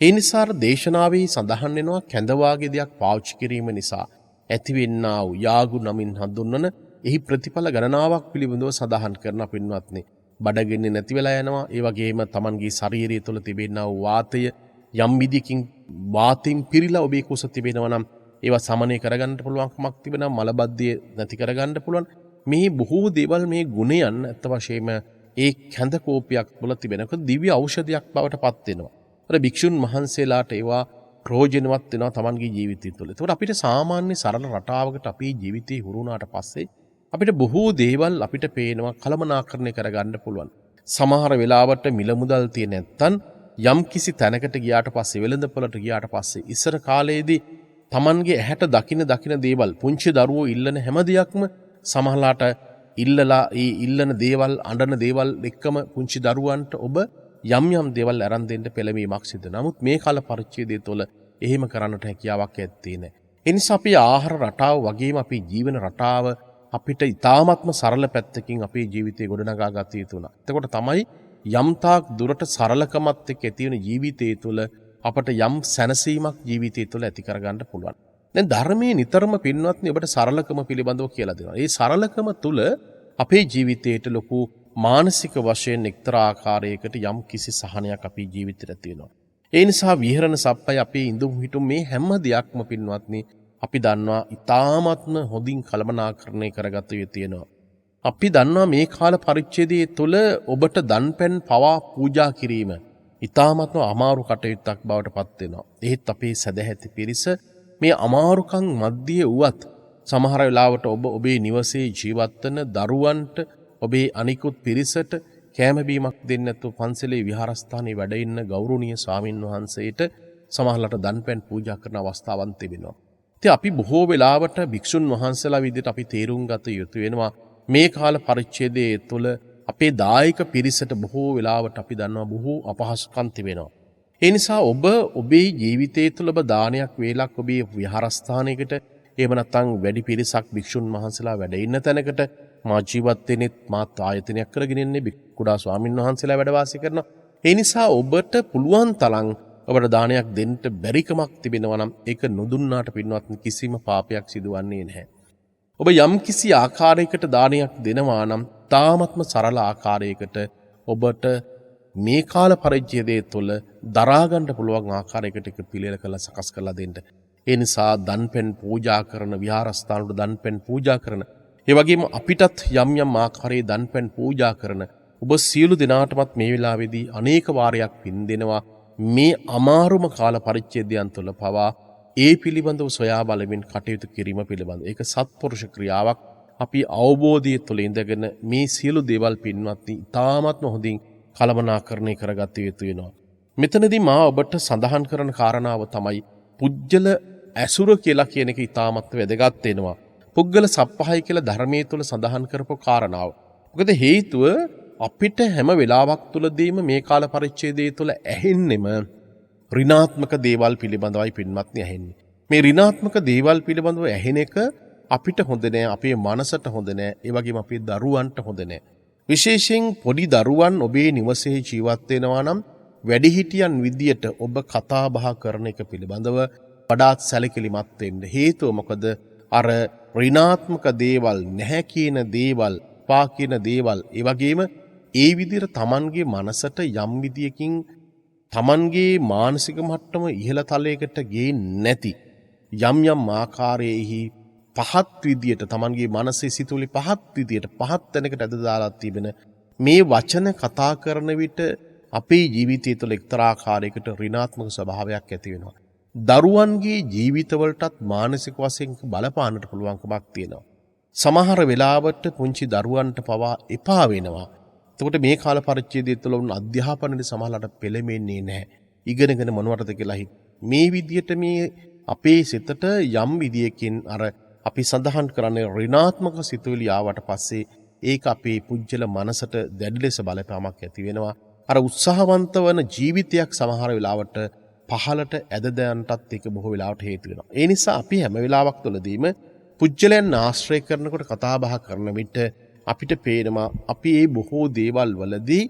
ඒ නිසා දේශනාවේ සඳහන් වෙනවා කැඳ වාගේ දෙයක් පාවිච්චි කිරීම නිසා ඇතිවෙන්නා වූ යාගු නමින් හඳුන්වන එහි ප්‍රතිඵල ගණනාවක් පිළිබඳව සඳහන් කරන පින්වත්නි. බඩගින්නේ නැති වෙලා යනවා. ඒ වගේම Tamanගේ ශාරීරිය තුළ තිබෙනා වූ වාතය යම් විදියකින් වාතයෙන් පිරීලා ඔබේ කුස තිබෙනවා නම් ඒවා සමනය කරගන්න පුළුවන්කමක් තිබෙනවා. මලබද්ධිය නැති කරගන්න පුළුවන්. මේ බොහෝ දේවල් මේ ගුණයන් අත් වශයෙන්ම ඒ කැඳ කෝපයක් වල තිබෙනක දිව්‍ය ඖෂධයක් බවට පත් වෙනවා. අර භික්ෂුන් වහන්සේලාට ඒවා ප්‍රයෝජනවත් වෙනවා Tamanගේ ජීවිතය තුළ. ඒකට අපිට සාමාන්‍ය සරල රටාවකට අපේ ජීවිතේ හුරු වුණාට පස්සේ අපිට බොහෝ දේවල් අපිට පේනවා කලමනාකරණය කරගන්න පුළුවන්. සමහර වෙලාවට මිල මුදල් තියෙන නැත්තම් යම් කිසි තැනකට ගියාට පස්සේ වෙළඳපොළට ගියාට පස්සේ ඉස්සර කාලයේදී Tamanගේ ඇහැට දකින දේවල් පුංචි දරුවෝ ඉල්ලන හැම දෙයක්ම සමහරලාට ඉල්ලලා ඒ ඉල්ලන දේවල් අඬන දේවල් එක්කම පුංචි දරුවන්ට ඔබ යම් යම් දේවල් අරන් දෙන්න පෙළඹීමක් සිදු. නමුත් මේ කාල පරිච්ඡේදය තුළ එහෙම කරන්නට හැකියාවක් ඇත්තේ නැහැ. ඒ නිසා අපි ආහාර රටාව වගේම අපේ ජීවන රටාව අපිට ඊ타ත්ම සරල පැත්තකින් අපේ ජීවිතේ ගොඩනගා ගත යුතු වෙනවා. එතකොට තමයි යම්තාක් දුරට සරලකමත් එක්ක ඇති වෙන ජීවිතය තුළ අපට යම් සැනසීමක් ජීවිතය තුළ ඇති කරගන්න පුළුවන්. දැන් ධර්මයේ නිතරම පින්වත්නි ඔබට සරලකම පිළිබඳව කියලා දෙනවා. ඒ සරලකම තුළ අපේ ජීවිතයට ලොකු මානසික වශයෙන් එක්තරා ආකාරයකට යම් කිසි සහනයක් අපේ ජීවිතයට ඇති වෙනවා. ඒ නිසා විහරණ සප්පයි අපේ ඉඳුම් හිටුම් මේ හැම දෙයක්ම පින්වත්නි අපි දන්නවා ඊ타ත්ම හොඳින් කළමනාකරණය කරගත යුතු තියෙනවා. අපි දන්නවා මේ කාල පරිච්ඡේදයේ තුල ඔබට දන්පැන් පවා පූජා කිරීම ඊ타ත්ම අමාරු කටයුත්තක් බවට පත් වෙනවා. ඒත් අපේ සදැහැති පිරිස මේ අමාරුකම් මැද්දේ වුවත් සමහර වෙලාවට ඔබ ඔබේ නිවසේ ජීවත් වෙන දරුවන්ට ඔබේ අනිකුත් පිරිසට කෑම බීමක් දෙන්නේ නැතුව පන්සලේ විහාරස්ථානයේ වැඩ ඉන්න ගෞරවනීය ස්වාමින් වහන්සේට සමහරලට දන්පැන් පූජා කරන අවස්ථාවන් තිබෙනවා. ඉතින් අපි බොහෝ වෙලාවට භික්ෂුන් වහන්සේලා විදිහට අපි තේරුම් ගත යුතු වෙනවා මේ කාල පරිච්ඡේදයේ තුල අපේ දායක පිරිසට බොහෝ වෙලාවට අපි දන්නවා බොහෝ අපහසුකම් තිබෙනවා. ඒ නිසා ඔබ ඔබේ ජීවිතයේ තුල ඔබ දානයක් වේලක් ඔබේ විහාරස්ථානයකට එහෙම නැත්නම් වැඩි පිරිසක් භික්ෂුන් වහන්සේලා වැඩ ඉන්න තැනකට මා ජීවත් වෙනෙත් මාත් ආයතනයක් කරගෙන ඉන්නේ කුඩා ස්වාමින් වහන්සේලා වැඩ වාසය කරනවා. ඒ නිසා ඔබට පුළුවන් තරම් ඔබට දානයක් දෙන්න බැරිකමක් තිබෙනවා නම් ඒක නොදුන්නාට පින්වත්නි කිසිම පාපයක් සිදුවන්නේ නැහැ. ඔබ යම් කිසි ආකාරයකට දානයක් දෙනවා නම් තාමත්ම සරල ආකාරයකට ඔබට මේ කාල පරිච්ඡේදයේ තුල දරා ගන්න පුළුවන් ආකාරයකට ඒක පිළියෙල කරලා සකස් කරලා දෙන්න. ඒ නිසා දන්පැන් පූජා කරන විහාරස්ථානවල දන්පැන් පූජා කරන ඒ වගේම අපිටත් යම් යම් ආකාරයේ දන්පැන් පූජා කරන ඔබ සියලු දෙනාටමත් මේ වෙලාවේදී අනේක වාරයක් පින් දෙනවා. මේ අමාරුම කාල පරිච්ඡේදයන් තුළ පවා ඒ පිළිබඳව සොයා බලමින් කටයුතු කිරීම පිළිබඳ. ඒක සත්පුරුෂ ක්‍රියාවක්. අපි අවබෝධය තුළ ඉඳගෙන මේ සියලු දේවල් පින්වත්නි ඉතාමත්ම හොඳින් කළමනාකරණය කරගත යුතු වෙනවා. මෙතනදී මා ඔබට සඳහන් කරන කාරණාව තමයි පුජ්‍යල ඇසුර කියලා කියන එක ඉතාමත් වැදගත් වෙනවා. පුද්ගල සප්පහයි කියලා ධර්මයේ තුල සඳහන් කරපු කාරණාව. මොකද හේතුව අපිට හැම වෙලාවක් තුලදීම මේ කාල පරිච්ඡේදයේ තුල ඇහෙන්නෙම ඍණාත්මක දේවල් පිළිබඳවයි පින්වත්නි ඇහෙන්නේ. මේ ඍණාත්මක දේවල් පිළිබඳව ඇහෙන එක අපිට හොඳ නෑ, අපේ මනසට හොඳ නෑ, ඒ වගේම අපේ දරුවන්ට හොඳ නෑ. විශේෂයෙන් පොඩි දරුවන් ඔබේ නිවසේ ජීවත් වෙනවා නම් වැඩිහිටියන් විදියට ඔබ කතා බහ කරන එක පිළිබඳව වඩාත් සැලකිලිමත් වෙන්න. හේතුව මොකද අර ඍණාත්මක දේවල්, නැහැ කියන දේවල්, පා කියන දේවල්, ඒ වගේම ඒ විදිහට Tamanගේ මනසට යම් විදියකින් Tamanගේ මානසික මට්ටම ඉහළ තලයකට ගේන්නේ නැති යම් යම් ආකාරයේහි පහත් විදියට Tamanගේ මනසේ සිතුවිලි පහත් විදියට පහත් තැනකට ඇද දාලා තිබෙන මේ වචන කතා කරන විට අපේ ජීවිතය තුළ එක්තරා ආකාරයකට ඍණාත්මක ස්වභාවයක් ඇති වෙනවා. දරුවන්ගේ ජීවිතවලටත් මානසික වශයෙන් බලපාන්නට පුළුවන්කමක් තියෙනවා. සමහර වෙලාවට පුංචි දරුවන්ට පවා එපා වෙනවා. එතකොට මේ කාල පරිච්ඡේදය තුළ උන් අධ්‍යාපනයේ සමහරකට පෙළෙන්නේ නැහැ. ඉගෙනගෙන මොනවටද කියලා මේ විදියට මේ අපේ සිතට යම් විදියකින් අර අපි සඳහන් කරන්නේ ඍණාත්මක සිතුවිලි ආවට පස්සේ ඒක අපේ පුජ්‍යල මනසට දැඩි ලෙස බලපෑමක් ඇති වෙනවා. අර උත්සාහවන්ත වන ජීවිතයක් සමහර වෙලාවට පහලට ඇද දාන්නටත් ඒක බොහෝ වෙලාවට හේතු වෙනවා. ඒ නිසා අපි හැම වෙලාවක් තුළදීම පුජ්‍යලයන් ආශ්‍රය කරනකොට කතා බහ කරන විට අපිට පේනවා අපි මේ බොහෝ දේවල් වලදී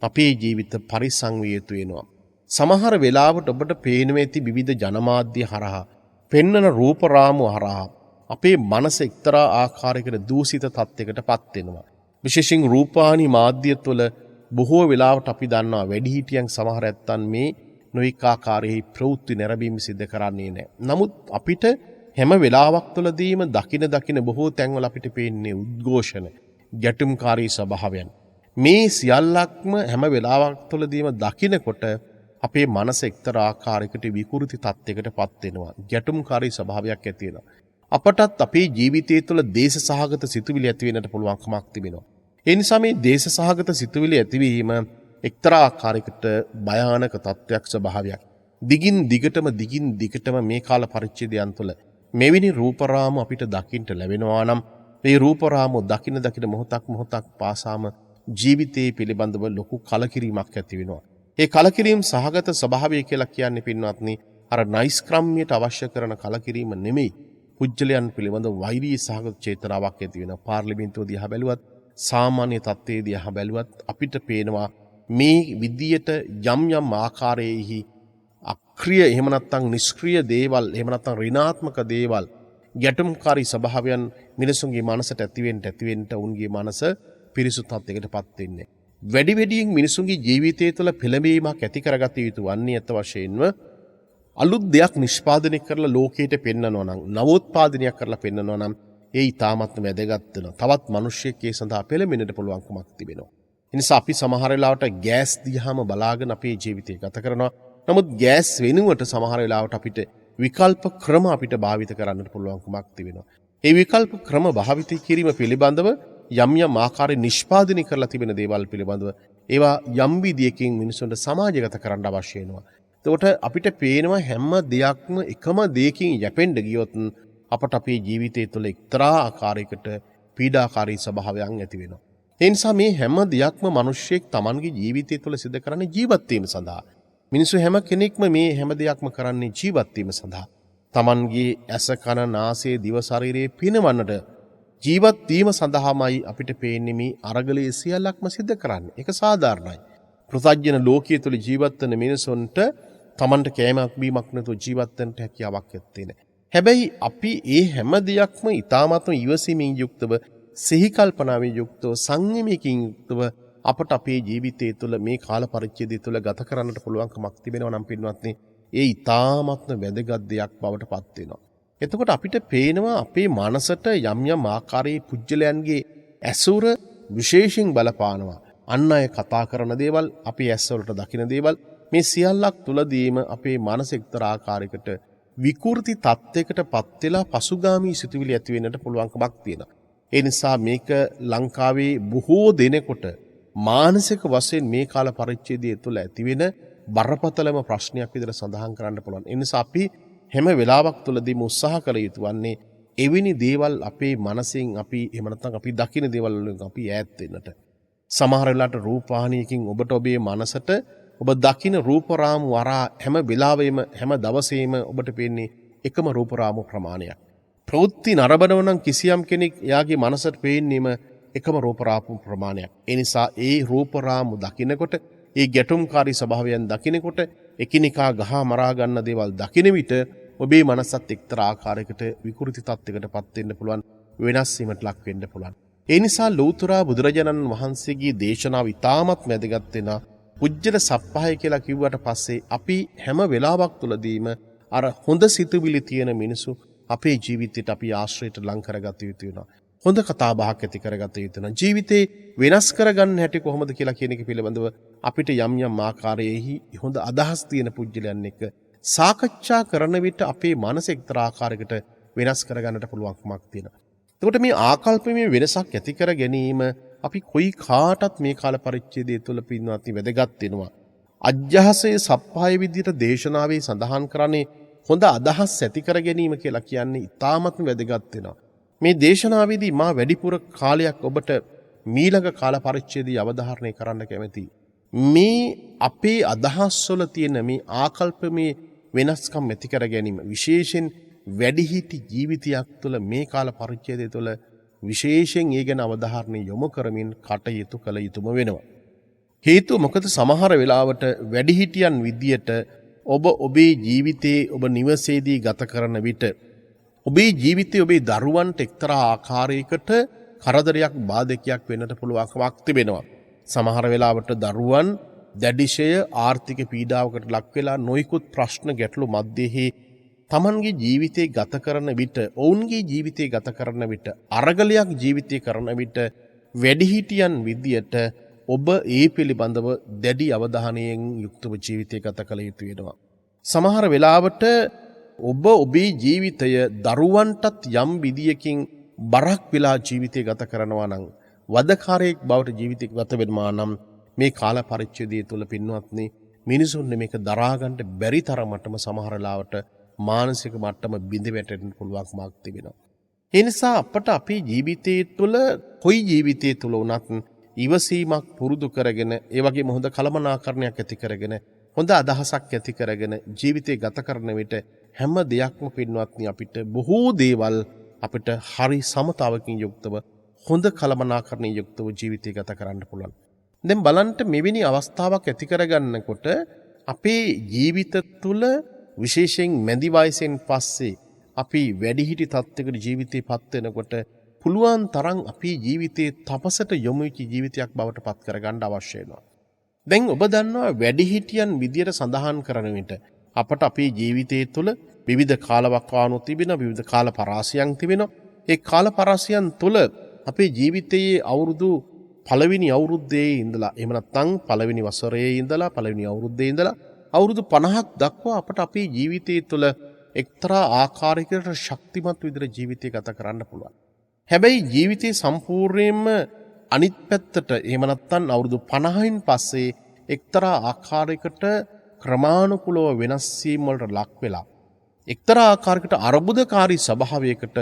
අපේ ජීවිත පරිසං විය යුතු වෙනවා. සමහර වෙලාවට ඔබට පේනවා ඇති විවිධ ජනමාධ්‍ය හරහා පෙන්වන රූප රාමු හරහා අපේ මනස එක්තරා ආකාරයකට දූෂිත තත්යකටපත් වෙනවා. විශේෂයෙන් රූපවාහිනී මාධ්‍ය තුළ බොහෝ වෙලාවට අපි දන්නවා වැඩිහිටියන් සමහර ඇත්තන් මේ නොඑක ආකාරයේ ප්‍රවෘත්ති නැරඹීම් සිදු කරන්නේ නැහැ. නමුත් අපිට හැම වෙලාවක් තුළදීම දකින බොහෝ තැන්වල අපිට පේන්නේ උද්ඝෝෂණ, ගැටුම්කාරී ස්වභාවයන්. මේ සියල්ලක්ම හැම වෙලාවක් තුළදීම දකිනකොට අපේ මනස එක්තරා ආකාරයකට විකෘති තත්යකටපත් වෙනවා. ගැටුම්කාරී ස්වභාවයක් ඇති වෙනවා. අපටත් අපේ ජීවිතය තුළ දේශ සහගත සිතුවිලි ඇති වෙන්නට පුළුවන්කමක් තිබෙනවා. ඒ නිසා මේ දේශ සහගත සිතුවිලි ඇතිවීම එක්තරා ආකාරයකට භයානක තත්වයක් ස්වභාවයක්. දිගින් දිගටම මේ කාල පරිච්ඡේදයන් තුළ මෙවැනි රූපරාම අපිට දකින්න ලැබෙනවා නම් මේ රූපරාම දකින මොහොතක් පාසාම ජීවිතයේ පිළිබඳව ලොකු කලකිරීමක් ඇති වෙනවා. ඒ කලකිරීම සහගත ස්වභාවය කියලා කියන්නේ පින්වත්නි අර නයිස්ක්‍රම්‍යයට අවශ්‍ය කරන කලකිරීම නෙමෙයි. පුජ්‍යලයන් පිළිබඳ වෛරී සහගත චේතනාවක් ඇති වෙනවා. පාර්ලිමේන්තුව දිහා බැලුවත් සාමාන්‍ය තත්ත්වයේ දිහා බැලුවත් අපිට පේනවා මේ විදියට යම් ආකාරයේහි අක්‍රිය එහෙම නැත්නම් නිෂ්ක්‍රීය දේවල් එහෙම නැත්නම් ඍණාත්මක දේවල් ගැටුම්කාරී ස්වභාවයන් මිනිසුන්ගේ මනසට ඇතිවෙන්න උන්ගේ මනස පිරිසුදු තත්යකටපත් වෙන්නේ. වැඩියෙන් මිනිසුන්ගේ ජීවිතය තුළ පෙළඹීමක් ඇති කරගත යුතු වන්නේ අත වශයෙන්ම අලුත් දෙයක් නිෂ්පාදනය කරලා ලෝකයට පෙන්වනවා නම් නවෝත්පාදනයක් කරලා පෙන්වනවා නම් ඒ ඊටාමත්ම වැදගත් වෙනවා. තවත් මිනිස්සෙක් ඒ සඳහා පෙළඹෙන්නට පුළුවන්කමක් තිබෙනවා. ඒ නිසා අපි සමහර වෙලාවට ගෑස් දිහාම බලාගෙන අපේ ජීවිතය ගත කරනවා. නමුත් ගෑස් වෙනුවට සමහර වෙලාවට අපිට විකල්ප ක්‍රම අපිට භාවිත කරන්නට පුළුවන්කමක් තිබෙනවා. ඒ විකල්ප ක්‍රම භාවිත කිරීම පිළිබඳව යම් ආකාරයේ නිෂ්පාදනය කරලා තිබෙන දේවල් පිළිබඳව ඒවා යම් විදියකින් මිනිසුන්ට සමාජගත කරන්න අවශ්‍ය වෙනවා. එතකොට අපිට පේනවා හැම දෙයක්ම එකම දෙයකින් යැපෙන්න ගියොත් අපට අපේ ජීවිතය තුළ එක්තරා ආකාරයකට පීඩාකාරී ස්වභාවයන් ඇති වෙනවා. ඒ නිසා මේ හැම දෙයක්ම මිනිස්සෙක් Tamanගේ ජීවිතය තුළ සිදු කරන්නේ ජීවත් වීම සඳහා. මිනිස්සු හැම කෙනෙක්ම මේ හැම දෙයක්ම කරන්නේ ජීවත් වීම සඳහා. Tamanගේ ඇස කන නාසය දිව ශරීරයේ පිනවන්නට ජීවත් වීම සඳහාමයි අපිට පේන්නේ මේ අරගලයේ සියල්ලක්ම සිදු කරන්නේ. ඒක සාධාරණයි. පෘථග්ජන ලෝකයේ තුල ජීවත් වෙන මිනිසුන්ට Tamanට කෑමක් බීමක් නැතුව ජීවත් වෙන්න හැකියාවක් ඇත්තේ නැහැ. හැබැයි අපි මේ හැම දෙයක්ම ඊ타මත්ම ඉවසීමෙන් යුක්තව සිහි කල්පනාවෙන් යුක්තව සංයමයෙන් යුක්තව අපට අපේ ජීවිතය තුළ මේ කාල පරිච්ඡේදය තුළ ගත කරන්නට පුළුවන්කමක් තිබෙනවා නම් පින්වත්නි ඒ ඊ타මත්ම වැදගත් දෙයක් බවට පත් වෙනවා. එතකොට අපිට පේනවා අපේ මනසට යම් ආකාරයේ පුජ්‍යලයන්ගේ ඇසුර විශේෂයෙන් බලපානවා. අන් අය කතා කරන දේවල්, අපේ ඇස්වලට දකින දේවල් මේ සියල්ලක් තුලදීම අපේ මනස එක්තරා ආකාරයකට විකෘති තත්යකටපත් වෙලා පසුගාමී සිතුවිලි ඇති වෙන්නට පුළුවන්කමක් තියෙනවා. ඒ නිසා මේක ලංකාවේ බොහෝ දෙනෙකුට මානසික වශයෙන් මේ කාල පරිච්ඡේදය තුළ ඇතිවෙන බරපතලම ප්‍රශ්නයක් විදිහට සඳහන් කරන්න පුළුවන්. ඒ නිසා අපි හැම වෙලාවක් තුළදීම උත්සාහ කළ යුතු වන්නේ එවැනි දේවල් අපේ මනසෙන් අපි එහෙම නැත්නම් අපි දකින දේවල් වලින් අපි ඈත් වෙන්නට. සමහර වෙලාවට රූපවාහිනියකින් ඔබට ඔබේ මනසට ඔබ දකින රූප රාමු වරා හැම වෙලාවෙම හැම දවසේම ඔබට පේන්නේ එකම රූප රාමු ප්‍රමාණයක්. ප්‍රවෘත්ති නරඹනව නම් කිසියම් කෙනෙක් එයාගේ මනසට පේන්නේම එකම රූප රාමු ප්‍රමාණයක්. ඒ නිසා ඒ රූප රාමු දකිනකොට ඒ ගැටුම්කාරී ස්වභාවයන් දකිනකොට එකිනෙකා ගහ මරා ගන්න දේවල් දකින විට ඔබේ මනසත් එක්තරා ආකාරයකට විකෘති තත්යකටපත් වෙන්න පුළුවන්, වෙනස් වීමට ලක් වෙන්න පුළුවන්. ඒ නිසා ලෞතර බුදුරජාණන් වහන්සේගේ දේශනාව ඉතාමත් වැදගත් වෙන පුජ්‍යල සප්පහය කියලා කිව්වට පස්සේ අපි හැම වෙලාවක් තුලදීම අර හොඳ සිතුවිලි තියෙන මිනිසු අපේ ජීවිතයට අපි ආශ්‍රයයට ලං කරගත යුතු වෙනවා. හොඳ කතා බහක් ඇති කරගත යුතු වෙනවා. ජීවිතේ වෙනස් කරගන්න හැටි කොහොමද කියලා කියන එක පිළිබඳව අපිට යම් ආකාරයේහි හොඳ අදහස් තියෙන පුජ්‍යලයන් එක්ක සාකච්ඡා කරන විට අපේ මනස එක්තරා ආකාරයකට වෙනස් කරගන්නට පුළුවන්කමක් තියෙනවා. එතකොට මේ ආකල්පමය වෙනසක් ඇති කර ගැනීම අපි කොයි කාටත් මේ කාල පරිච්ඡේදය තුළ පින්වත්නි වැදගත් වෙනවා. අජ්ජහසේ සප්පාය විදියට දේශනාවේ සඳහන් කරන්නේ හොඳ අදහස් ඇති කර ගැනීම කියලා කියන්නේ ඉතාමත්ම වැදගත් වෙනවා. මේ දේශනාවේදී මා වැඩිපුර කාලයක් ඔබට මීළඟ කාල පරිච්ඡේදය අවධාරණය කරන්න කැමැතියි. මේ අපේ අදහස්වල තියෙන මේ ආකල්පමේ වෙනස්කම් ඇති කර ගැනීම විශේෂයෙන් වැඩිහිටි ජීවිතයක් තුළ මේ කාල පරිච්ඡේදය තුළ විශේෂයෙන් ඒ ගැන අවධාරණය යොමු කරමින් කටයුතු කළ යුතුම වෙනවා. හේතුව මොකද සමහර වෙලාවට වැඩිහිටියන් විදියට ඔබ ඔබේ ජීවිතයේ ඔබ නිවසේදී ගත කරන විට ඔබේ ජීවිතයේ ඔබේ දරුවන්ට එක්තරා ආකාරයකට කරදරයක් බාධකයක් වෙන්නට පුළුවන්කමක් තිබෙනවා. සමහර වෙලාවට දරුවන් දැඩිශය ආර්ථික පීඩාවකට ලක් වෙලා නොයෙකුත් ප්‍රශ්න ගැටලු මැද්දේ තමන්ගේ ජීවිතේ ගත කරන විට ඔවුන්ගේ ජීවිතේ ගත කරන විට අරගලයක් ජීවිතේ කරන විට වැඩිහිටියන් විදියට ඔබ ඒ පිළිබඳව දැඩි අවධානයෙන් යුක්තව ජීවිතය ගත කළ යුතු වෙනවා. සමහර වෙලාවට ඔබ ඔබේ ජීවිතය දරුවන්ටත් යම් විදියකින් බරක් වෙලා ජීවිතය ගත කරනවා නම් වදකාරයෙක් බවට ජීවිතය ගත වෙනවා නම් මේ කාල පරිච්ඡේදය තුළ පින්වත්නි මිනිසුන් මේක දරා ගන්න බැරි තරමටම සමහර ලාවට මානසික මට්ටම බිඳ වැටෙන්න පුළුවන්කමක් තිබෙනවා. ඒ නිසා අපට අපේ ජීවිතයේ තුළ කොයි ජීවිතයේ තුළ වුණත් ඉවසීමක් පුරුදු කරගෙන ඒ වගේම හොඳ කළමනාකරණයක් ඇති කරගෙන හොඳ අදහසක් ඇති කරගෙන ජීවිතය ගත කරන විට හැම දෙයක්ම පින්වත්නි අපිට බොහෝ දේවල් අපිට හරි සමතාවකින් යුක්තව හොඳ කළමනාකරණයෙන් යුක්තව ජීවිතය ගත කරන්න පුළුවන්. දැන් බලන්න මෙවැනි අවස්ථාවක් ඇති කරගන්නකොට අපේ ජීවිත තුළ විශේෂයෙන් මැදි වයසෙන් පස්සේ අපි වැඩිහිටි තත්ත්වයකට ජීවිතේ පත් වෙනකොට පුළුවන් තරම් අපේ ජීවිතේ තපසට යොමු වෙච්ච ජීවිතයක් බවට පත් කරගන්න අවශ්‍ය වෙනවා. දැන් ඔබ දන්නවා වැඩිහිටියන් විදියට සඳහන් කරන විට අපට අපේ ජීවිතයේ තුළ විවිධ කාලවකවානු තිබෙනවා, විවිධ කාල පරාසයන් තිබෙනවා. ඒ කාල පරාසයන් තුළ අපේ ජීවිතයේ අවුරුදු පළවෙනි අවුරුද්දේ ඉඳලා එහෙම නැත්නම් පළවෙනි වසරේ ඉඳලා පළවෙනි අවුරුද්දේ ඉඳලා අවුරුදු 50ක් දක්වා අපට අපේ ජීවිතයේ තුළ එක්තරා ආකාරයකට ශක්තිමත් විදිහට ජීවිතය ගත කරන්න පුළුවන්. හැබැයි ජීවිතේ සම්පූර්ණයෙන්ම අනිත් පැත්තට එහෙම නැත්නම් අවුරුදු 50න් පස්සේ එක්තරා ආකාරයකට ක්‍රමානුකූලව වෙනස් වීම වලට ලක් වෙලා එක්තරා ආකාරයකට අර්බුදකාරී ස්වභාවයකට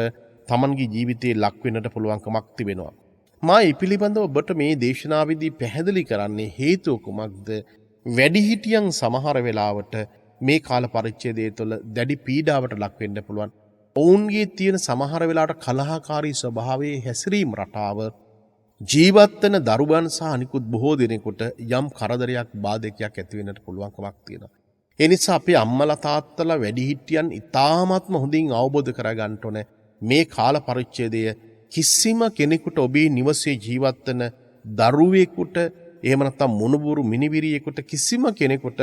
තමන්ගේ ජීවිතේ ලක් වෙන්නට පුළුවන්කමක් තිබෙනවා. මා මේ පිළිබඳව ඔබට මේ දේශනාවේදී පැහැදිලි කරන්නේ හේතුව කුමක්ද? වැඩිහිටියන් සමහර වෙලාවට මේ කාල පරිච්ඡේදය තුළ දැඩි පීඩාවට ලක් වෙන්න පුළුවන්. ඔවුන්ගේ තියෙන සමහර වෙලාවට කලහකාරී ස්වභාවයේ හැසිරීම රටාව ජීවත් වෙන දරුවන් සහ අනිකුත් බොහෝ දෙනෙකුට යම් කරදරයක් බාධකයක් ඇති වෙන්නට පුළුවන්කමක් තියෙනවා. ඒ නිසා අපේ අම්මලා තාත්තලා වැඩිහිටියන් ඉතාමත්ම හොඳින් අවබෝධ කරගන්න ඕනේ මේ කාල පරිච්ඡේදය කිසිම කෙනෙකුට ඔබේ නිවසේ ජීවත් වෙන දරුවෙකුට එහෙම නැත්නම් මොනුබුරු මිනිවිරියෙකුට කිසිම කෙනෙකුට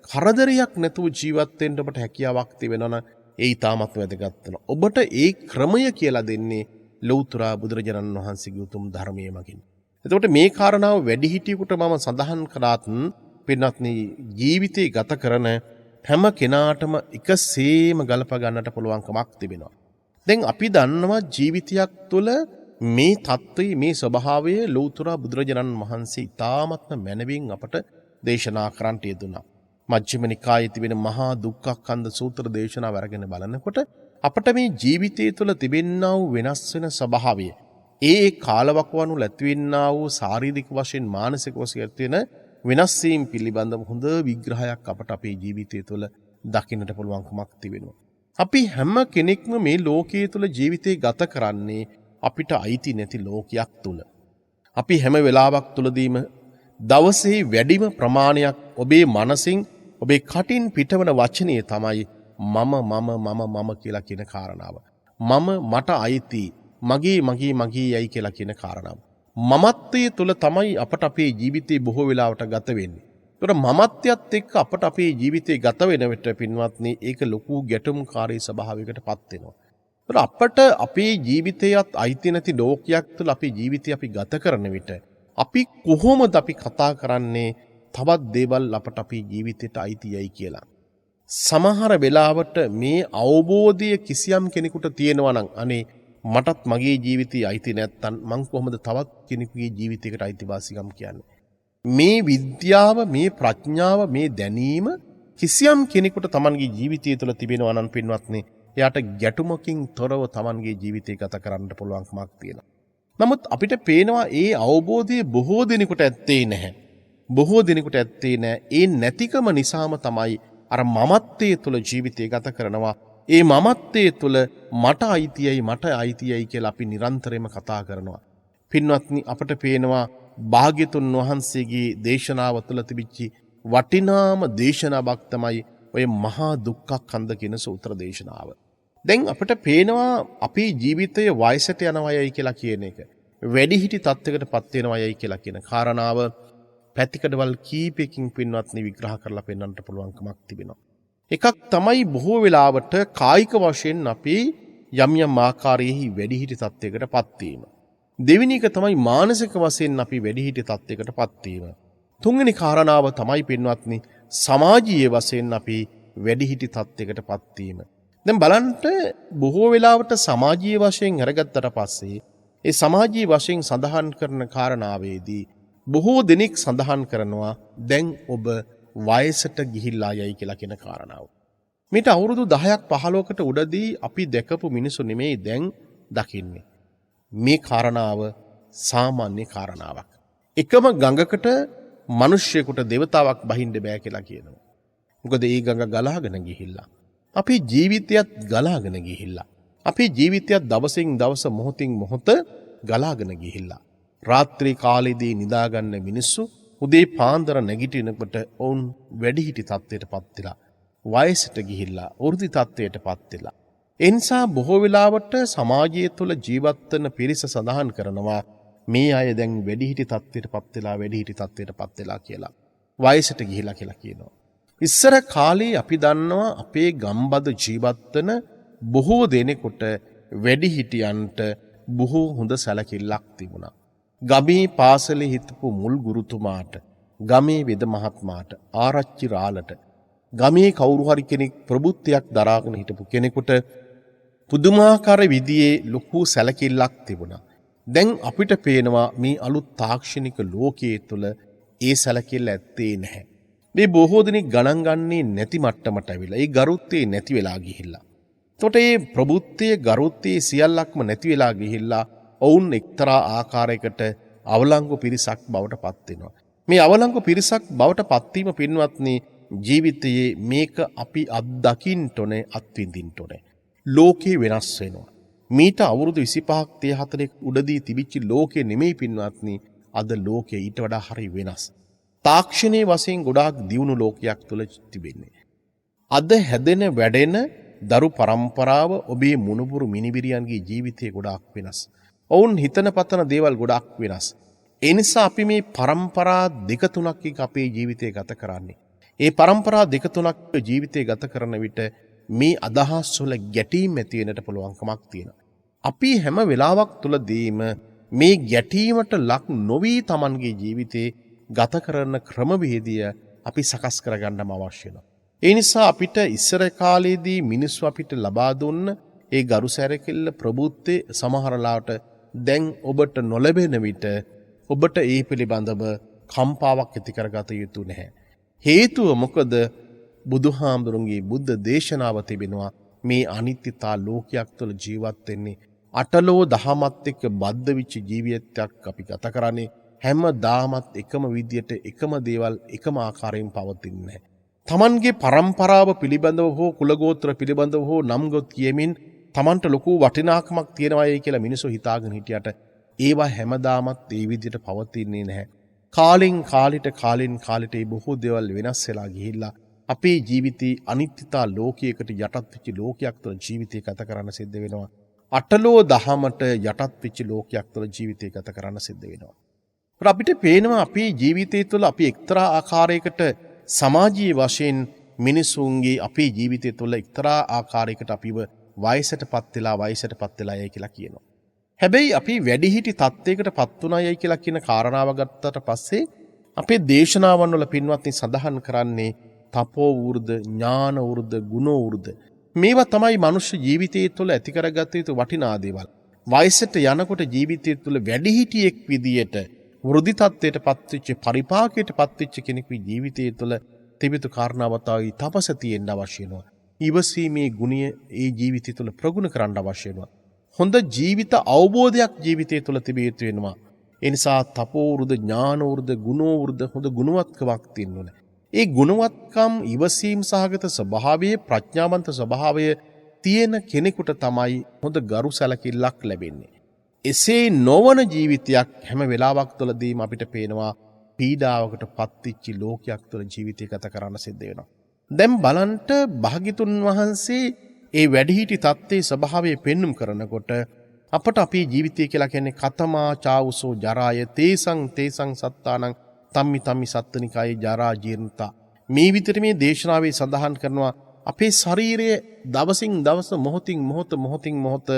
කරදරයක් නැතුව ජීවත් වෙන්න ඔබට හැකියාවක් තිබෙනවා නම් ඒ ඉතාමත් වැදගත් වෙනවා. ඔබට ඒ ක්‍රමය කියලා දෙන්නේ ලෞතර බුදුරජාණන් වහන්සේගේ උතුම් ධර්මයේ මගින්. එතකොට මේ කාරණාව වැඩිහිටියෙකුට මම සඳහන් කළාත් පින්වත්නි ජීවිතේ ගත කරන හැම කෙනාටම එකසේම ගලප ගන්නට පුළුවන්කමක් තිබෙනවා. දැන් අපි දන්නවා ජීවිතයක් තුළ මේ தত্ত্বයේ මේ ස්වභාවය ලෞතර බුදුරජාණන් වහන්සේ ඉතාමත්ම මැනවින් අපට දේශනා කරන්නට යෙදුණා. මජ්ක්‍ධිම නිකායේ තිබෙන මහා දුක්ඛස්කන්ධ සූත්‍ර දේශනාව අරගෙන බලනකොට අපට මේ ජීවිතය තුළ තිබෙනා වූ වෙනස් වෙන ස්වභාවය ඒ කාලවකවානු ලැබෙන්නා වූ ශාරීරික වශයෙන් මානසික වශයෙන් තියෙන වෙනස් වීම පිළිබඳව හොඳ විග්‍රහයක් අපට අපේ ජීවිතය තුළ දකින්නට පුළුවන්කමක් තිබෙනවා. අපි හැම කෙනෙක්ම මේ ලෝකයේ තුළ ජීවිතය ගත කරන්නේ අපිට අයිති නැති ලෝකයක් තුළ. අපි හැම වෙලාවක් තුළදීම දවසේ වැඩිම ප්‍රමාණයක් ඔබේ මනසින් ඔබේ කටින් පිටවන වචනේ තමයි මම කියලා කියන කාරණාව. මට අයිති මගේ යයි කියලා කියන කාරණාව. මමත්වයේ තුල තමයි අපට අපේ ජීවිතේ බොහෝ වෙලාවට ගත වෙන්නේ. ඒතර මමත්වයත් එක්ක අපට අපේ ජීවිතේ ගත වෙන විට පින්වත්නි ඒක ලොකු ගැටුම්කාරී ස්වභාවයකටපත් වෙනවා. ඒතර අපට අපේ ජීවිතයත් අයිති නැති ලෝකයක් තුල අපේ ජීවිතය අපි ගත කරන විට අපි කොහොමද අපි කතා කරන්නේ තවත් දේවල් අපට අපේ ජීවිතයට අයිතියයි කියලා. සමහර වෙලාවට මේ අවබෝධය කිසියම් කෙනෙකුට තියෙනවා නම් අනේ මටත් මගේ ජීවිතය අයිති නැත්තම් මං කොහොමද තවත් කෙනෙකුගේ ජීවිතයකට අයිතිවාසිකම් කියන්නේ. මේ විද්‍යාව, මේ ප්‍රඥාව, මේ දැනීම කිසියම් කෙනෙකුට තමන්ගේ ජීවිතය තුළ තිබෙනවා නම් පින්වත්නි, එයාට ගැටුමකින් තොරව තමන්ගේ ජීවිතය ගත කරන්න පුළුවන්කමක් තියෙනවා. නමුත් අපිට පේනවා ඒ අවබෝධය බොහෝ දෙනෙකුට ඇත්තේ නැහැ. බොහෝ දෙනෙකුට ඇත්තේ නැහැ. ඒ නැතිකම නිසාම තමයි අර මමත්වයේ තුළ ජීවිතය ගත කරනවා. ඒ මමත්වයේ තුළ මට අයිතියයි කියලා අපි නිරන්තරයෙන්ම කතා කරනවා. පින්වත්නි, අපට පේනවා භාග්‍යතුන් වහන්සේගේ දේශනාව තුළ තිබිච්ච වටිනාම දේශනාවක් තමයි ඔය මහා දුක්ඛඛන්ද කියන සූත්‍ර දේශනාව. දැන් අපිට පේනවා අපේ ජීවිතයේ වයසට යනවයයි කියලා කියන එක, වැඩිහිටි තත්යකට පත් වෙනවයයි කියලා කියන කාරණාව පැතිකඩවල් කීපයකින් පින්වත්නි විග්‍රහ කරලා පෙන්වන්නට පුළුවන්කමක් තිබෙනවා. එකක් තමයි බොහෝ වෙලාවට කායික වශයෙන් අපි යම් යම් ආකාරයෙහි වැඩිහිටි තත්යකට පත් වීම. දෙවෙනි එක තමයි මානසික වශයෙන් අපි වැඩිහිටි තත්යකට පත් වීම. තුන්වෙනි කාරණාව තමයි පින්වත්නි සමාජීය වශයෙන් අපි වැඩිහිටි තත්යකට පත් වීම. දැන් බලන්න බොහෝ වෙලාවට සමාජීය වශයෙන් අරගත්තට පස්සේ ඒ සමාජීය වශයෙන් සඳහන් කරන කාරණාවේදී බොහෝ දෙනෙක් සඳහන් කරනවා දැන් ඔබ වයසට ගිහිල්ලා යයි කියලා කියන කාරණාව. මේට අවුරුදු 10ක් 15කට උඩදී අපි දැකපු මිනිසු නෙමෙයි දැන් දකින්නේ. මේ කාරණාව සාමාන්‍ය කාරණාවක්. එකම ගඟකට මිනිස්සෙකුට දෙවතාවක් බහින්න බෑ කියලා කියනවා. මොකද ඒ ගඟ ගලාගෙන ගිහිල්ලා. අපේ ජීවිතයත් ගලාගෙන ගිහිල්ලා. අපේ ජීවිතයත් දවසින් දවස මොහොතින් මොහොත ගලාගෙන ගිහිල්ලා. රාත්‍රී කාලයේදී නිදාගන්න මිනිස්සු උදේ පාන්දර නැගිටිනකොට ඔවුන් වැඩිහිටි තත්ත්වයට පත් වෙලා, වයසට ගිහිල්ලා, වෘද්ධි තත්ත්වයට පත් වෙලා. ඒ නිසා බොහෝ වෙලාවට සමාජය තුළ ජීවත් වෙන පිරිස සඳහන් කරනවා මේ අය දැන් වැඩිහිටි තත්ත්වයට පත් වෙලා කියලා. වයසට ගිහිලා කියලා කියනවා. ඉස්සර කාලේ අපි දන්නවා අපේ ගම්බද ජීවත් වෙන බොහෝ දෙනෙකුට වැඩිහිටියන්ට බොහෝ හොඳ සැලකිල්ලක් තිබුණා. ගමේ පාසලේ හිටපු මුල් ගුරුතුමාට, ගමේ වෙද මහත්මාට, ආරච්චි රාලට, ගමේ කවුරු හරි කෙනෙක් ප්‍රබුද්ධයක් දරාගෙන හිටපු කෙනෙකුට පුදුමාකාර විදිහේ ලොකු සැලකිල්ලක් තිබුණා. දැන් අපිට පේනවා මේ අලුත් තාක්ෂණික ලෝකයේ තුල ඒ සැලකිල්ල ඇත්තේ නැහැ. මේ බොහෝ දෙනෙක් ගණන් ගන්නේ නැති මට්ටමට ඇවිල්ලා ඒ ගරුත්වය නැති වෙලා ගිහිල්ලා. එතකොට මේ ප්‍රබුද්ධයේ ගරුත්වයේ සියල්ලක්ම නැති වෙලා ගිහිල්ලා ඔවුන් එක්තරා ආකාරයකට අවලංගු පිරිසක් බවට පත් වෙනවා. මේ අවලංගු පිරිසක් බවට පත්වීම පින්වත්නි ජීවිතයේ මේක අපි අත්දකින්න ඕනේ, අත්විඳින්න ඕනේ. ලෝකේ වෙනස් වෙනවා. මීට අවුරුදු 25ක් 34ක් උඩදී තිබිච්ච ලෝකේ නෙමෙයි පින්වත්නි අද ලෝකේ ඊට වඩා හරි වෙනස්. තාක්ෂණයේ වශයෙන් ගොඩාක් දියුණු ලෝකයක් තුල තිබෙන්නේ. අද හැදෙන වැඩෙන දරු පරම්පරාව ඔබේ මුණුබුරු මිනිබිරියන්ගේ ජීවිතේ ගොඩාක් වෙනස්. ඔවුන් හිතන පතන දේවල් ගොඩාක් වෙනස්. ඒ නිසා අපි මේ පරම්පරා දෙක තුනක් එක අපේ ජීවිතේ ගත කරන්නේ. ඒ පරම්පරා දෙක තුනක් ජීවිතේ ගත කරන විට මේ අදහස් වල ගැටීම් ඇති වෙන්නට පුළුවන්කමක් තියෙනවා. අපි හැම වෙලාවක් තුලදීම මේ ගැටීමට ලක් නොවි Tamanගේ ජීවිතේ ගත කරන ක්‍රමවේදය අපි සකස් කරගන්නම අවශ්‍ය වෙනවා. ඒ නිසා අපිට ඉස්සර කාලේදී මිනිස්සු අපිට ලබා දුන්න ඒ ගරු සැරකිල්ල ප්‍රබුද්ධේ සමහරලාට දැන් ඔබට නොලැබෙන විට ඔබට ඒ පිළිබඳව කම්පාවක් ඇති කරගත යුතු නැහැ. හේතුව මොකද? බුදුහාමුදුරන්ගේ බුද්ධ දේශනාව තිබෙනවා මේ අනිත්‍යතා ලෝකයක් තුළ ජීවත් වෙන්නේ අටලෝ දහමත් එක්ක බද්ධ වෙච්ච ජීවිතයක් අපි ගත කරන්නේ. හැමදාමත් එකම විදියට එකම දේවල් එකම ආකාරයෙන් පවතින්නේ නැහැ. Tamanගේ පරම්පරාව පිළිබඳව හෝ කුලගෝත්‍ර පිළිබඳව හෝ නම් ගොත් කියමින් Tamanට ලොකු වටිනාකමක් තියෙනවායි කියලා මිනිස්සු හිතාගෙන හිටියට ඒවා හැමදාමත් ඒ විදියට පවතින්නේ නැහැ. කාලෙන් කාලෙට මේ බොහෝ දේවල් වෙනස් වෙලා ගිහිල්ලා අපේ ජීවිතේ අනිත්‍යතා ලෝකයකට යටත් වෙච්ච ලෝකයක් තුළ ජීවිතය ගත කරන්න සිද්ධ වෙනවා. අටලෝ දහමට යටත් වෙච්ච ලෝකයක් තුළ ජීවිතය ගත කරන්න සිද්ධ වෙනවා. අපිට පේනවා අපේ ජීවිතය තුළ අපි එක්තරා ආකාරයකට සමාජීය වශයෙන් මිනිසුන්ගේ අපේ ජීවිතය තුළ එක්තරා ආකාරයකට අපිව වයසටපත් වෙලා යයි කියලා කියනවා. හැබැයි අපි වැඩිහිටි තත්ත්වයකට පත් වුණායයි කියලා කියන කාරණාව ගත්තට පස්සේ අපේ දේශනාවන් වල පින්වත්නි සඳහන් කරන්නේ තපෝ වෘද්ධ, ඥාන වෘද්ධ, ගුණ වෘද්ධ. මේවා තමයි මනුෂ්‍ය ජීවිතය තුළ ඇති කරගත යුතු වටිනා දේවල්. වයසට යනකොට ජීවිතය තුළ වැඩිහිටියෙක් විදියට වෘද්ධි තත්ත්වයට පත්වෙච්ච, පරිපාකයට පත්වෙච්ච කෙනෙකුගේ ජීවිතය තුළ තිබිතු කාරණාවතාවයි තපස තියෙන්න අවශ්‍ය වෙනවා. ඉවසීමේ ගුණය ඒ ජීවිතය තුළ ප්‍රගුණ කරන්න අවශ්‍ය වෙනවා. හොඳ ජීවිත අවබෝධයක් ජීවිතය තුළ තිබිය යුතු වෙනවා. ඒ නිසා තපෝ වෘද්ධ, ඥාන වෘද්ධ, ගුණ වෘද්ධ හොඳ ගුණවත්කමක් තියෙන්න ඕනේ. ඒ ගුණවත්කම්, ඉවසීම් සහගත ස්වභාවය, ප්‍රඥාවන්ත ස්වභාවය තියෙන කෙනෙකුට තමයි හොඳ ගරු සැලකිල්ලක් ලැබෙන්නේ. එසේ නොවන ජීවිතයක් හැම වෙලාවක් තුළදීම අපිට පේනවා පීඩාවකට පත්වෙච්ච ලෝකයක් තුළ ජීවිතය ගත කරන්න සිද්ධ වෙනවා. දැන් බලන්ට භාග්‍යතුන් වහන්සේ ඒ වැඩිහිටි තත්ත්වයේ ස්වභාවය පෙන්눔 කරනකොට අපට අපේ ජීවිතය කියලා කියන්නේ කතමා චාවුසෝ ජරාය තේසං සත්තානං තම්මි තම්මි සත්තනිකායේ ජරා ජීර්ණතා. මේ විතර මේ දේශනාවේ සඳහන් කරනවා අපේ ශරීරය දවසින් දවස මොහොතින් මොහොත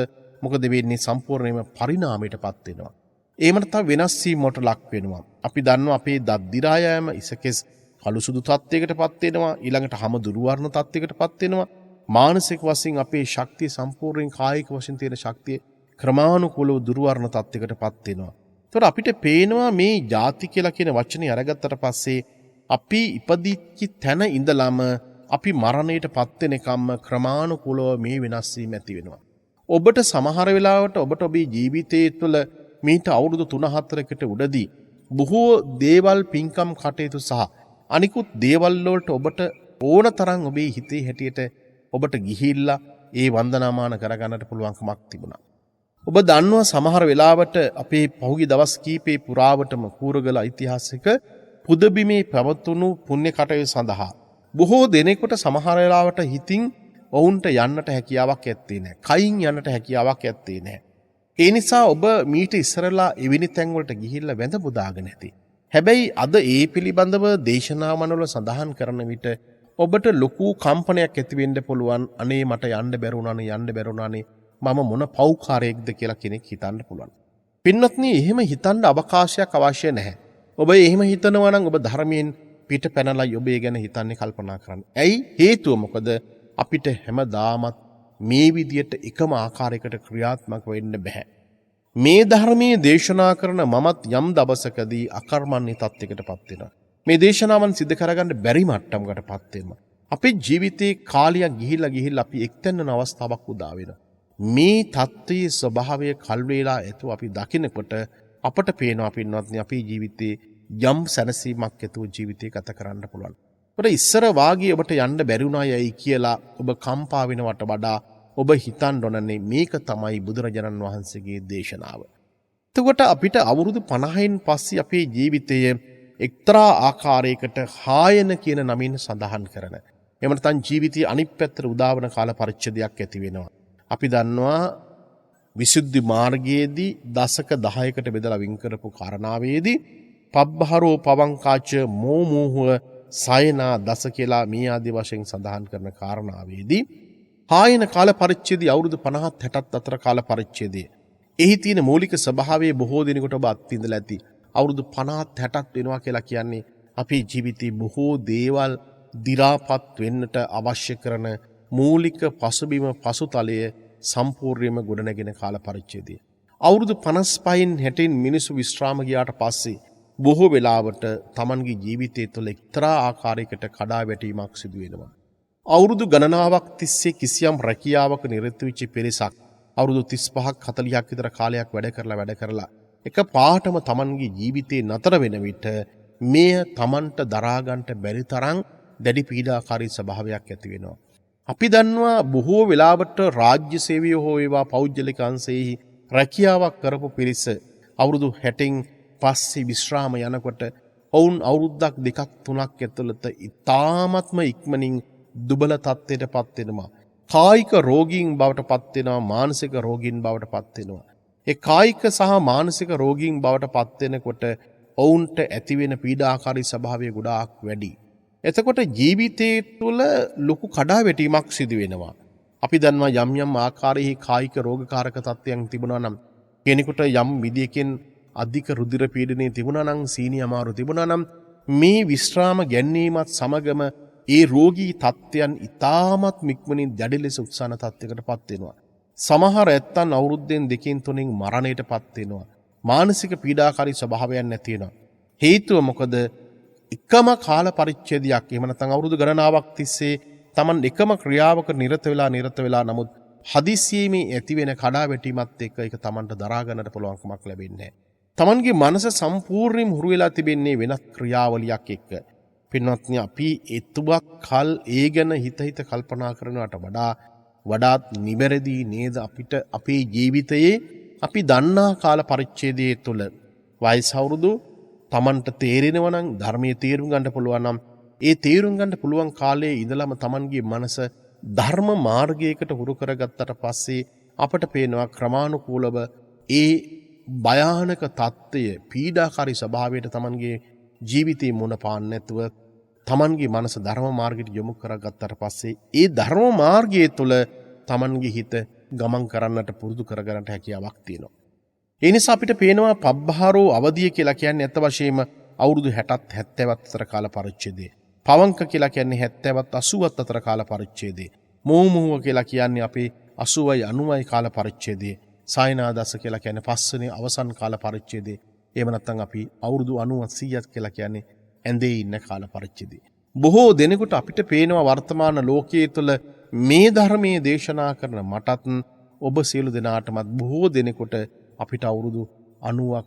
මොකද වෙන්නේ සම්පූර්ණයෙන්ම පරිණාමයටපත් වෙනවා. එහෙම නැත්නම් වෙනස් වීමකට ලක් වෙනවා. අපි දන්නවා අපේ දත් දිරා යෑම, ඉසකෙස් කළු සුදු තත්යකටපත් වෙනවා, ඊළඟට හැම දුර්වර්ණ තත්යකටපත් වෙනවා. මානසික වශයෙන් අපේ ශක්තිය සම්පූර්ණයෙන් කායික වශයෙන් තියෙන ශක්තිය ක්‍රමානුකූලව දුර්වර්ණ තත්යකටපත් වෙනවා. ඒතකොට අපිට පේනවා මේ ಜಾති කියලා කියන වචනේ අරගත්තට පස්සේ අපි ඉපදිච්ච තැන ඉඳලම අපි මරණයටපත් වෙනකම්ම ක්‍රමානුකූලව මේ වෙනස් වීම ඇති වෙනවා. ඔබට සමහර වෙලාවට ඔබට ඔබේ ජීවිතයේ තුළ මීට අවුරුදු 3-4කට උඩදී බොහෝ දේවල් පින්කම් කටයුතු සහ අනිකුත් දේවල් වලට ඔබට ඕන තරම් ඔබේ හිතේ හැටියට ඔබට ගිහිල්ලා ඒ වන්දනාමාන කරගන්නට පුළුවන්කමක් තිබුණා. ඔබ දන්නවා සමහර වෙලාවට අපේ පහුගිය දවස් කීපේ පුරාවටම කූරගල ඓතිහාසික පුදබිමේ පැවතුණු පුණ්‍ය කටයුතු සඳහා බොහෝ දෙනෙකුට සමහර වෙලාවට හිතින් ඔවුන්ට යන්නට හැකියාවක් ඇත්තේ නැහැ. කයින් යන්නට හැකියාවක් ඇත්තේ නැහැ. ඒ නිසා ඔබ මීට ඉස්සරලා එවැනි තැන් වලට ගිහිල්ලා වැඳ පුදාගෙන ඇති. හැබැයි අද ඒ පිළිබඳව දේශනාවනවල සඳහන් කරන විට ඔබට ලොකු කම්පනයක් ඇති වෙන්න පුළුවන්. අනේ මට යන්න බැරුණානේ මම මොන පෞකාරයෙක්ද කියලා කෙනෙක් හිතන්න පුළුවන්. පින්වත්නි, එහෙම හිතන්න අවකාශයක් අවශ්‍ය නැහැ. ඔබ එහෙම හිතනවා නම් ඔබ ධර්මයෙන් පිට පැනලා ඔබ ඒ ගැන හිතන්නේ කල්පනා කරන්න. ඇයි? හේතුව මොකද? අපිට හැමදාමත් මේ විදියට එකම ආකාරයකට ක්‍රියාත්මක වෙන්න බෑ. මේ ධර්මයේ දේශනා කරන මමත් යම් දවසකදී අකර්මණ්‍ය තත්යකටපත් වෙනවා. මේ දේශනාවන් සිදු කරගන්න බැරි මට්ටමකටපත් වෙනවා. අපේ ජීවිතේ කාලයක් ගිහිල්ලා අපි එක්තැන්න අවස්ථාවක් උදා වෙනවා. මේ தත්ත්වයේ ස්වභාවය කල් වේලා ඇතුව අපි දකිනකොට අපට පේනවා පින්වත්නි අපේ ජීවිතේ යම් සැනසීමක් ඇතුව ජීවිතේ ගත කරන්න පුළුවන්. ඔබට ඉස්සර වාගේ ඔබට යන්න බැරි වුණායයි කියලා ඔබ කම්පා වෙනවට වඩා ඔබ හිතන්න ඕනනේ මේක තමයි බුදුරජාණන් වහන්සේගේ දේශනාව. එතකොට අපිට අවුරුදු 50න් පස්සේ අපේ ජීවිතය එක්තරා ආකාරයකට හායන කියන නමින් සඳහන් කරන. එහෙම නැත්නම් ජීවිතයේ අනිත් පැත්තට උදාවන කාල පරිච්ඡේදයක් ඇති වෙනවා. අපි දන්නවා විසුද්ධි මාර්ගයේදී දශක 10කට බෙදලා වින් කරපු කාරණාවේදී පබ්බහරෝ පවංකාච මෝමෝහව සයනා දස කියලා මේ ආදී වශයෙන් සඳහන් කරන කාරණාවේදී හායන කාල පරිච්ඡේදය අවුරුදු 50 60 අතර කාල පරිච්ඡේදය. එහි තියෙන මූලික ස්වභාවය බොහෝ දිනකට ඔබ අත්විඳලා ඇති. අවුරුදු 50 60ක් වෙනවා කියලා කියන්නේ අපේ ජීවිතේ බොහෝ දේවල් දි รา පත් වෙන්නට අවශ්‍ය කරන මූලික පසුබිම පසුතලය සම්පූර්ණයෙන්ම ගොඩනැගෙන කාල පරිච්ඡේදය. අවුරුදු 55න් 60න් මිනිසු විශ්‍රාම ගියාට පස්සේ බොහෝ වෙලාවට Tamanගේ ජීවිතය තුළ එක්තරා ආකාරයකට කඩා වැටීමක් සිදු වෙනවා. අවුරුදු ගණනාවක් තිස්සේ කිසියම් රැකියාවක නිරත වෙච්ච පිරිසක් අවුරුදු 35ක් 40ක් විතර කාලයක් වැඩ කරලා එක පාටම Tamanගේ ජීවිතේ නතර වෙන විට මෙය Tamanට දරා ගන්නට බැරි තරම් දැඩි පීඩාකාරී ස්වභාවයක් ඇති වෙනවා. අපි දන්නවා බොහෝ වෙලාවට රාජ්‍ය සේවය හෝ වේවා පෞද්ගලික අංශයේ රැකියාවක් කරපු පිරිස අවුරුදු 60න් පස්සේ විශ්‍රාම යනකොට ඔවුන් අවුරුද්දක් 2ක් 3ක් ඇතුළත ඉතාමත්ම ඉක්මනින් දුබල තත්ත්වයටපත් වෙනවා. කායික රෝගීන් බවට පත් වෙනවා, මානසික රෝගීන් බවට පත් වෙනවා. ඒ කායික සහ මානසික රෝගීන් බවට පත් වෙනකොට ඔවුන්ට ඇතිවෙන පීඩාකාරී ස්වභාවය ගොඩාක් වැඩි. එතකොට ජීවිතයේ තුළ ලොකු කඩාවැටීමක් සිදු වෙනවා. අපි දන්නවා යම් ආකාරයේ කායික රෝගකාරක තත්ත්වයන් තිබුණා නම් කෙනෙකුට යම් විදියකින් අධික රුධිර පීඩනය තිබුණා නම් සීනි අමාරු තිබුණා නම් මේ විශ්‍රාම ගැනීමත් සමගම ඒ රෝගී තත්ත්වයන් ඉතාමත් මික්මනින් දැඩි ලෙස උත්සාහන තත්ත්වයකට පත් වෙනවා. සමහර ඇත්තන් අවුරුද්දෙන් 2-3 මරණයට පත් වෙනවා. මානසික පීඩාකාරී ස්වභාවයන් නැති වෙනවා. හේතුව මොකද? එකම කාල පරිච්ඡේදයක් එහෙම නැත්නම් අවුරුදු ගණනාවක් තිස්සේ Taman එකම ක්‍රියාවක නිරත වෙලා නමුත් හදිස්සියේ මේ ඇති වෙන කඩාවැටීමත් එක්ක ඒක Tamanට දරා ගන්නට පුළුවන් කමක් ලැබෙන්නේ නැහැ. Tamanගේ මනස සම්පූර්ණයෙන්ම හුරු වෙලා තිබෙන්නේ වෙනත් ක්‍රියාවලියක් එක්ක. පින්වත්නි, අපි එතුවක් කල් ඒ ගැන හිත කල්පනා කරනවට වඩාත් නිබැරදි නේද අපිට අපේ ජීවිතයේ අපි දන්නා කාල පරිච්ඡේදයේ තුල වයස අවුරුදු Tamanට තේරෙනවා නම් ධර්මයේ තේරුම් ගන්න පුළුවන් නම් ඒ තේරුම් ගන්න පුළුවන් කාලයේ ඉඳලම Tamanගේ මනස ධර්ම මාර්ගයකට හුරු කරගත්තට පස්සේ අපට පේනවා ක්‍රමානුකූලව ඒ භයානක தত্ত্বය පීඩාකාරී ස්වභාවයට Tamanගේ ජීවිතේ මුණ පාන්න නැතුව Tamanගේ මනස ධර්ම මාර්ගයට යොමු කරගත්තට පස්සේ ඒ ධර්ම මාර්ගයේ තුල Tamanගේ හිත ගමන් කරන්නට පුරුදු කරගන්නට හැකියාවක් තියෙනවා. ඒ නිසා අපිට පේනවා පබ්බහරෝ අවදිය කියලා කියන්නේ ඇත්ත වශයෙන්ම අවුරුදු 60ත් 70ත් අතර කාල පරිච්ඡේදය. පවංක කියලා කියන්නේ 70ත් 80ත් අතර කාල පරිච්ඡේදය. මෝමුව කියලා කියන්නේ අපේ 80යි 90යි කාල පරිච්ඡේදය. සායනාදස කියලා කියන්නේ පස්වෙනි අවසන් කාල පරිච්ඡේදය. එහෙම නැත්නම් අපි අවුරුදු 90 100ක් කියලා කියන්නේ ඇඳේ ඉන්න කාල පරිච්ඡේදය. බොහෝ දෙනෙකුට අපිට පේනවා වර්තමාන ලෝකයේ තුල මේ ධර්මයේ දේශනා කරන මටත් ඔබ සියලු දෙනාටමත් බොහෝ දෙනෙකුට අපිට අවුරුදු 90ක්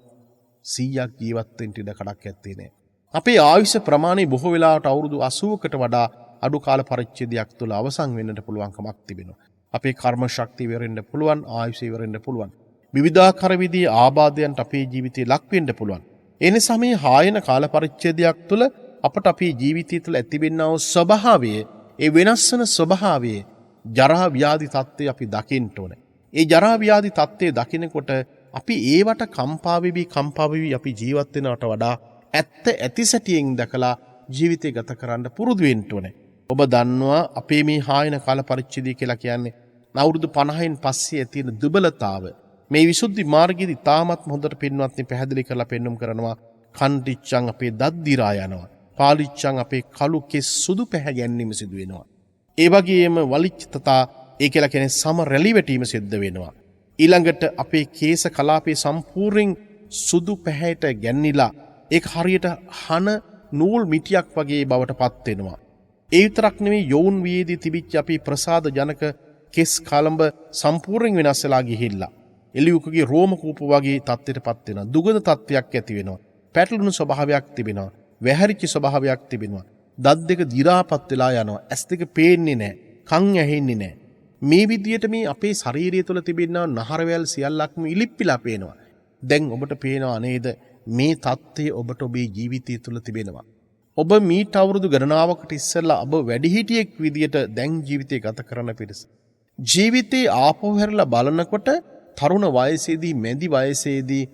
100ක් ජීවත් වෙන්න ඉඩ කඩක් ඇත්තේ නැහැ. අපේ ආයුෂ ප්‍රමාණය බොහෝ වෙලාවට අවුරුදු 80කට වඩා අඩු කාල පරිච්ඡේදයක් තුල අවසන් වෙන්නට පුළුවන් කමක් තිබෙනවා. අපේ කර්ම ශක්තිය ඉවරෙන්න පුළුවන්, ආයුෂ ඉවරෙන්න පුළුවන්. විවිධාකාර විදිහේ ආබාධයන්ට අපේ ජීවිතේ ලක් වෙන්න පුළුවන්. ඒ නිසා මේ හායන කාල පරිච්ඡේදයක් තුළ අපට අපේ ජීවිතය තුළ ඇතිවෙනා වූ ස්වභාවයේ, ඒ වෙනස් වෙන ස්වභාවයේ ජරා ව්‍යාධි තත්ත්වය අපි දකින්න ඕනේ. ඒ ජරා ව්‍යාධි තත්ත්වය දකිනකොට අපි ඒවට කම්පා වෙවි අපි ජීවත් වෙනවට වඩා ඇත්ත ඇති සැටියෙන් දැකලා ජීවිතය ගත කරන්න පුරුදු වෙන්න ඕනේ. ඔබ දන්නවා අපේ මේ හායන කාල පරිච්ඡේදය කියලා කියන්නේ අවුරුදු 50න් පස්සේ ඇති වෙන දුබලතාව. මේ විසුද්ධි මාර්ගයේදී තාමත් හොඳට පින්වත්නි පැහැදිලි කරලා පෙන්눔 කරනවා. කන්ටිච්චන් අපේ දත් දිරා යනවා. පාලිච්චන් අපේ කළු කෙස් සුදු පැහැ ගැනීම සිදු වෙනවා. ඒ වගේම වලිච්ඡතතා ඒ කියලා කියන්නේ සම රැලි වැටීම සිද්ධ වෙනවා. ඊළඟට අපේ කේශ කලාපේ සම්පූර්ණ සුදු පැහැයට ගැන්නිලා ඒක හරියට හන නූල් මිටියක් වගේ බවට පත් වෙනවා. ඒ විතරක් නෙමෙයි යෝන් වියේදී තිබිච්ච අපි ප්‍රසාද ජනක කෙස් කලඹ සම්පූර්ණ වෙනස් වෙලා ගිහිල්ලා එළියුකගේ රෝම කූප වගේ තත්ත්වයටපත් වෙනවා. දුගඳ තත්ත්වයක් ඇති වෙනවා. පැටලුණු ස්වභාවයක් තිබෙනවා. වැහැරිච්ච ස්වභාවයක් තිබෙනවා. දත් දෙක දි รา පත් වෙලා යනවා. ඇස් දෙක පේන්නේ නැහැ. කන් ඇහෙන්නේ නැහැ. මේ විදියට මේ අපේ ශරීරය තුළ තිබෙනා නහරවැල් සියල්ලක්ම ඉලිප්පිලා පේනවා. දැන් ඔබට පේනවා නේද මේ தත්ත්වය ඔබට ඔබේ ජීවිතය තුළ තිබෙනවා. ඔබ මීට අවුරුදු ගණනාවකට ඉස්සෙල්ලා ඔබ වැඩිහිටියෙක් විදියට දැන් ජීවිතය ගත කරන පිරිස. ජීවිතේ ආපහු හැරලා බලනකොට තරුණ වයසේදී මැදි වයසේදී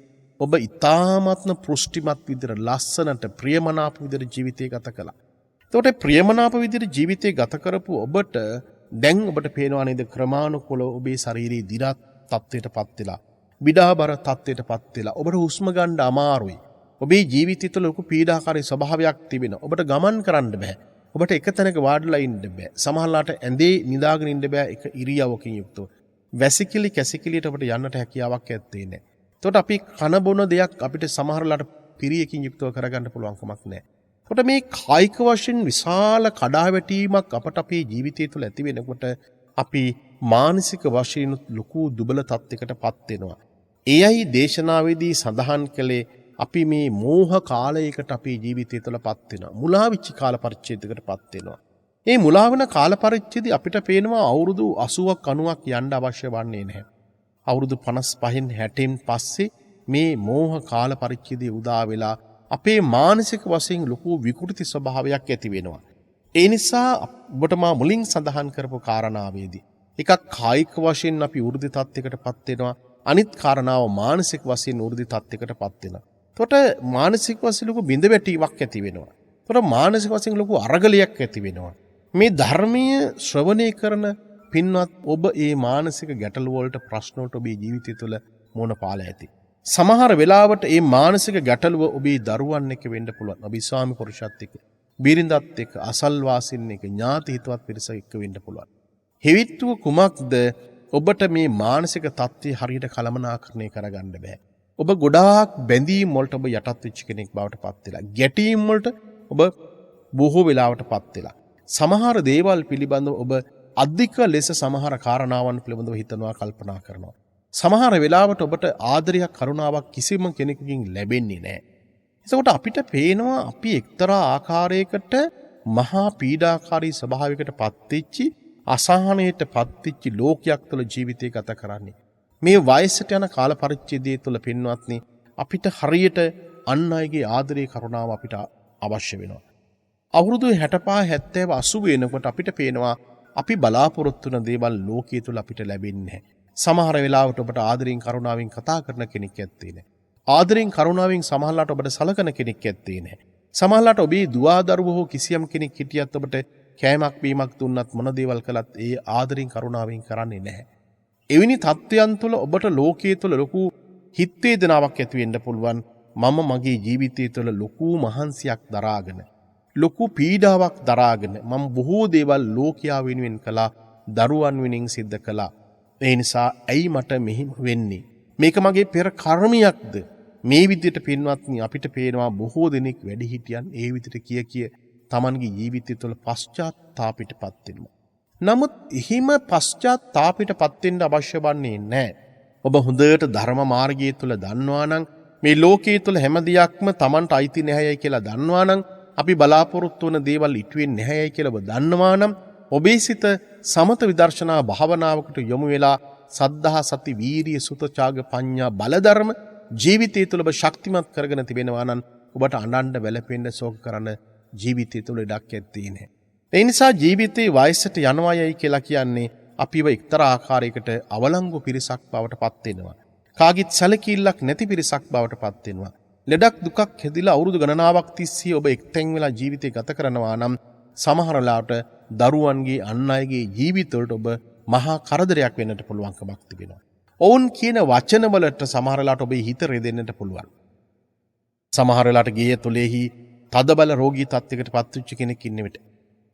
ඔබ ඉතාමත්ම පුෂ්ටිමත් විදිහට ලස්සනට ප්‍රියමනාප විදිහට ජීවිතය ගත කළා. එතකොට ප්‍රියමනාප විදිහට ජීවිතය ගත කරපු ඔබට දැන් ඔබට පේනවා නේද ක්‍රමානුකූලව ඔබේ ශාරීරික දි รา තත්ත්වයටපත් වෙලා, බිඩාබර තත්ත්වයටපත් වෙලා ඔබට හුස්ම ගන්න අමාරුයි. ඔබේ ජීවිතය තුළ ලොකු පීඩාකාරී ස්වභාවයක් තිබෙනවා. ඔබට ගමන් කරන්න බෑ. ඔබට එක තැනක වාඩිලා ඉන්න බෑ. සමහරලාට ඇඳේ නිදාගෙන ඉන්න බෑ එක ඉරියව්වකින් යුක්තව. වැසිකිලි කැසිකිලියට අපිට යන්නට හැකියාවක් ඇත්තේ නැහැ. එතකොට අපි කන බොන දෙයක් අපිට සමහරලාට පිරියකින් යුක්තව කරගන්න පුළුවන් කමක් නැහැ. එතකොට මේ කායික වශයෙන් විශාල කඩාවැටීමක් අපට අපේ ජීවිතය තුළ ඇති වෙනකොට අපි මානසික වශයෙන් ලොකු දුබල තත්යකටපත් වෙනවා. එයයි දේශනාවේදී සඳහන් කළේ අපි මේ මෝහ කාලයකට අපේ ජීවිතය තුළපත් වෙනවා. මුලා විච්ච කාල පරිච්ඡේදයකටපත් වෙනවා. මේ මුලා වෙන කාල පරිච්ඡේදය අපිට පේනවා අවුරුදු 80ක් 90ක් යන්න අවශ්‍ය වන්නේ නැහැ. අවුරුදු 55න් 60න් පස්සේ මේ මෝහ කාල පරිච්ඡේදය උදා වෙලා අපේ මානසික වශයෙන් ලොකු විකෘති ස්වභාවයක් ඇති වෙනවා. ඒ නිසා ඔබට මා මුලින් සඳහන් කරපු කාරණාවේදී එකක් කායික වශයෙන් අපි වෘද්ධි තත්යකටපත් වෙනවා. අනිත් කාරණාව මානසික වශයෙන් වෘද්ධි තත්යකටපත් වෙනවා. එතකොට මානසික වශයෙන් ලොකු බිඳ වැටීමක් ඇති වෙනවා. එතකොට මානසික වශයෙන් ලොකු අරගලයක් ඇති වෙනවා. මේ ධර්මීය ශ්‍රවණය කරන පින්වත් ඔබ ඒ මානසික ගැටලු වලට ප්‍රශ්න වලට ඔබේ ජීවිතය තුළ මුහුණ පාලා ඇති. සමහර වෙලාවට මේ මානසික ගැටලුව ඔබේ දරුවන් එක්ක වෙන්න පුළුවන්. ඔබේ ස්වාමි පුරුෂයත් එක්ක. බිරිඳත් එක්ක අසල්වාසින් එක ඥාති හිතවත් පිරිස එක්ක වෙන්න පුළුවන්. හෙවිට්ටුව කුමක්ද ඔබට මේ මානසික තත්ත්වය හරියට කළමනාකරණය කරගන්න බෑ. ඔබ ගොඩාක් බැඳීම් වලට ඔබ යටත් වෙච්ච කෙනෙක් බවට පත් වෙලා. ගැටීම් වලට ඔබ බොහෝ වෙලාවට පත් වෙලා. සමහර දේවල් පිළිබඳව ඔබ අධික ලෙස සමහර කාරණාවන් පිළිබඳව හිතනවා කල්පනා කරනවා. සමහර වෙලාවට ඔබට ආදරයක් කරුණාවක් කිසිම කෙනෙකුකින් ලැබෙන්නේ නැහැ. එතකොට අපිට පේනවා අපි එක්තරා ආකාරයකට මහා පීඩාකාරී ස්වභාවයකට පත්වෙච්චි අසහනයට පත්වෙච්චි ලෝකයක් තුළ ජීවිතය ගත කරන්නේ. මේ වයසට යන කාල පරිච්ඡේදය තුළ පින්වත්නි අපිට හරියට අන් අයගේ ආදරේ කරුණාව අපිට අවශ්‍ය වෙනවා. අවුරුදු 65 70 80 වෙනකොට අපිට පේනවා අපි බලාපොරොත්තු වෙන දේවල් ලෝකයේ තුල අපිට ලැබෙන්නේ නැහැ. සමහර වෙලාවට ඔබට ආදරෙන් කරුණාවෙන් කතා කරන කෙනෙක් ඇත්තේ නැහැ. ආදරෙන් කරුණාවෙන් සමහරලාට ඔබට සලකන කෙනෙක් ඇත්තේ නැහැ. සමහරලාට ඔබේ දුවා දරුවෝ හෝ කිසියම් කෙනෙක් හිටියත් ඔබට කෑමක් බීමක් දුන්නත් මොන දේවල් කළත් ඒ ආදරෙන් කරුණාවෙන් කරන්නේ නැහැ. එවැනි තත්ත්වයන් තුළ ඔබට ලෝකයේ තුල ලොකු හිත් වේදනාවක් ඇති වෙන්න පුළුවන්. මම මගේ ජීවිතය තුළ ලොකු මහන්සියක් දරාගෙන ලොකු පීඩාවක් දරාගෙන මම බොහෝ දේවල් ලෝකයා වෙනුවෙන් කළා, දරුවන් වෙනුවෙන් සිද්ධ කළා. ඒ නිසා ඇයි මට මෙහෙම වෙන්නේ? මේක මගේ පෙර කර්මයක්ද? මේ විදිහට පින්වත්නි අපිට පේනවා බොහෝ දෙනෙක් වැඩිහිටියන් ඒ විදිහට කිය තමන්ගේ ජීවිතය තුළ පශ්චාත්තාපයටපත් වෙනවා. නමුත් එහිම පශ්චාත්තාපයටපත් වෙන්න අවශ්‍ය වන්නේ නැහැ. ඔබ හොඳට ධර්ම මාර්ගය තුළ දන්නවා නම් මේ ලෝකයේ තුළ හැම දෙයක්ම තමන්ට අයිති නැහැයි කියලා දන්නවා නම් අපි බලාපොරොත්තු වන දේවල් ඉටු වෙන්නේ නැහැයි කියලා ඔබ දන්නවා නම් ඔබේ සිත සමත විදර්ශනා භාවනාවකට යොමු වෙලා සද්ධා සති වීරිය සුත ත්‍යාග පඤ්ඤා බලධර්ම ජීවිතය තුළ ඔබ ශක්තිමත් කරගෙන තිබෙනවා නම් ඔබට අඬන්න වැළපෙන්න ශෝක කරන ජීවිතය තුළ ඉඩක් ඇත්තේ නැහැ. ඒ නිසා ජීවිතේ වයසට යනවායයි කියලා කියන්නේ අපිව එක්තරා ආකාරයකට අවලංගු පිරිසක් බවට පත් වෙනවා. කාගිත් සැලකිල්ලක් නැති පිරිසක් බවට පත් වෙනවා. ලෙඩක් දුකක් හැදිලා අවුරුදු ගණනාවක් තිස්සේ ඔබ එක්තැන් වෙලා ජීවිතය ගත කරනවා නම් සමහර ලාට දරුවන්ගේ අන් අයගේ ජීවිතවලට ඔබ මහා කරදරයක් වෙන්නට පුළුවන්කමක් තිබෙනවා. ඔවුන් කියන වචන වලට සමහර ලාට ඔබේ හිත රෙදෙන්නට පුළුවන්. සමහර ලාට ගේ තුලෙහි තදබල රෝගී තත්යකට පත්වෙච්ච කෙනෙක් ඉන්න විට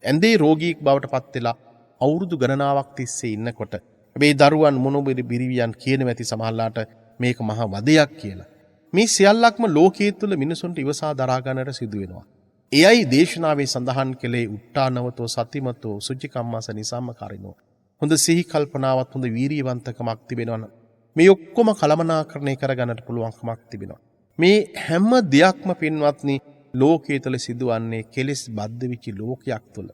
ඇඳේ රෝගීෙක් බවට පත් වෙලා අවුරුදු ගණනාවක් තිස්සේ ඉන්නකොට මේ දරුවන් මොනොබරි බිරිවියන් කියන වැති සමහර ලාට මේක මහා වදයක් කියලා. මේ සියල්ලක්ම ලෝකයේ තුල මිනිසුන්ට ඉවසා දරා ගන්නට සිදු වෙනවා. එයයි දේශනාවේ සඳහන් කළේ උට්ටානවතෝ සතිමතෝ සුචිකම්මස නිසම්ම කරිනෝ. හොඳ සිහි කල්පනාවක් හොඳ වීරියවන්තකමක් තිබෙනවා. මේ ඔක්කොම කළමනාකරණය කරගන්නට පුළුවන්කමක් තිබෙනවා. මේ හැම දෙයක්ම පින්වත්නි ලෝකයේ තුල සිදුවන්නේ කෙලෙස් බද්ධ වෙච්ච ලෝකයක් තුල.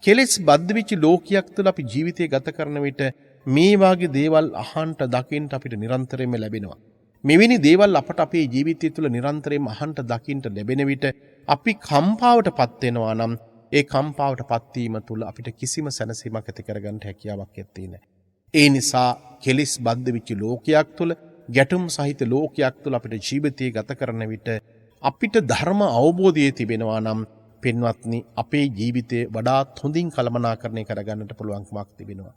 කෙලෙස් බද්ධ වෙච්ච ලෝකයක් තුල අපි ජීවිතය ගත කරන විට මේ වාගේ දේවල් අහන්න දකින්න අපිට නිරන්තරයෙන්ම ලැබෙනවා. මෙවැනි දේවල් අපට අපේ ජීවිතය තුළ නිරන්තරයෙන්ම අහන්න දකින්න ලැබෙන විට අපි කම්පාවටපත් වෙනවා නම් ඒ කම්පාවටපත් වීම තුළ අපිට කිසිම සැනසීමක් ඇති කරගන්න හැකියාවක් ඇත්තේ නැහැ. ඒ නිසා කෙලිස් බද්ධ වෙච්ච ලෝකයක් තුළ ගැටුම් සහිත ලෝකයක් තුළ අපිට ජීවිතය ගත කරන විට අපිට ධර්ම අවබෝධය තිබෙනවා නම් පින්වත්නි අපේ ජීවිතය වඩාත් හොඳින් කළමනාකරණය කරගන්නට පුළුවන්කමක් තිබෙනවා.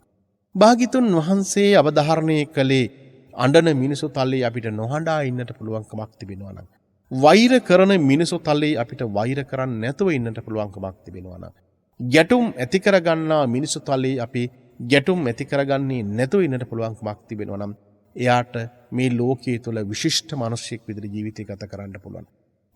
භාග්‍යතුන් වහන්සේ අවධාරණය කළේ අඬන මිනිසු තලයේ අපිට නොහඬා ඉන්නට පුළුවන්කමක් තිබෙනවා නම් වෛර කරන මිනිසු තලයේ අපිට වෛර කරන්න නැතුව ඉන්නට පුළුවන්කමක් තිබෙනවා නම් ගැටුම් ඇති කරගන්නා මිනිසු තලයේ අපි ගැටුම් ඇති කරගන්නේ නැතුව ඉන්නට පුළුවන්කමක් තිබෙනවා නම් එයාට මේ ලෝකයේ තුල විශිෂ්ට මිනිසෙක් විදිහට ජීවිතය ගත කරන්න පුළුවන්.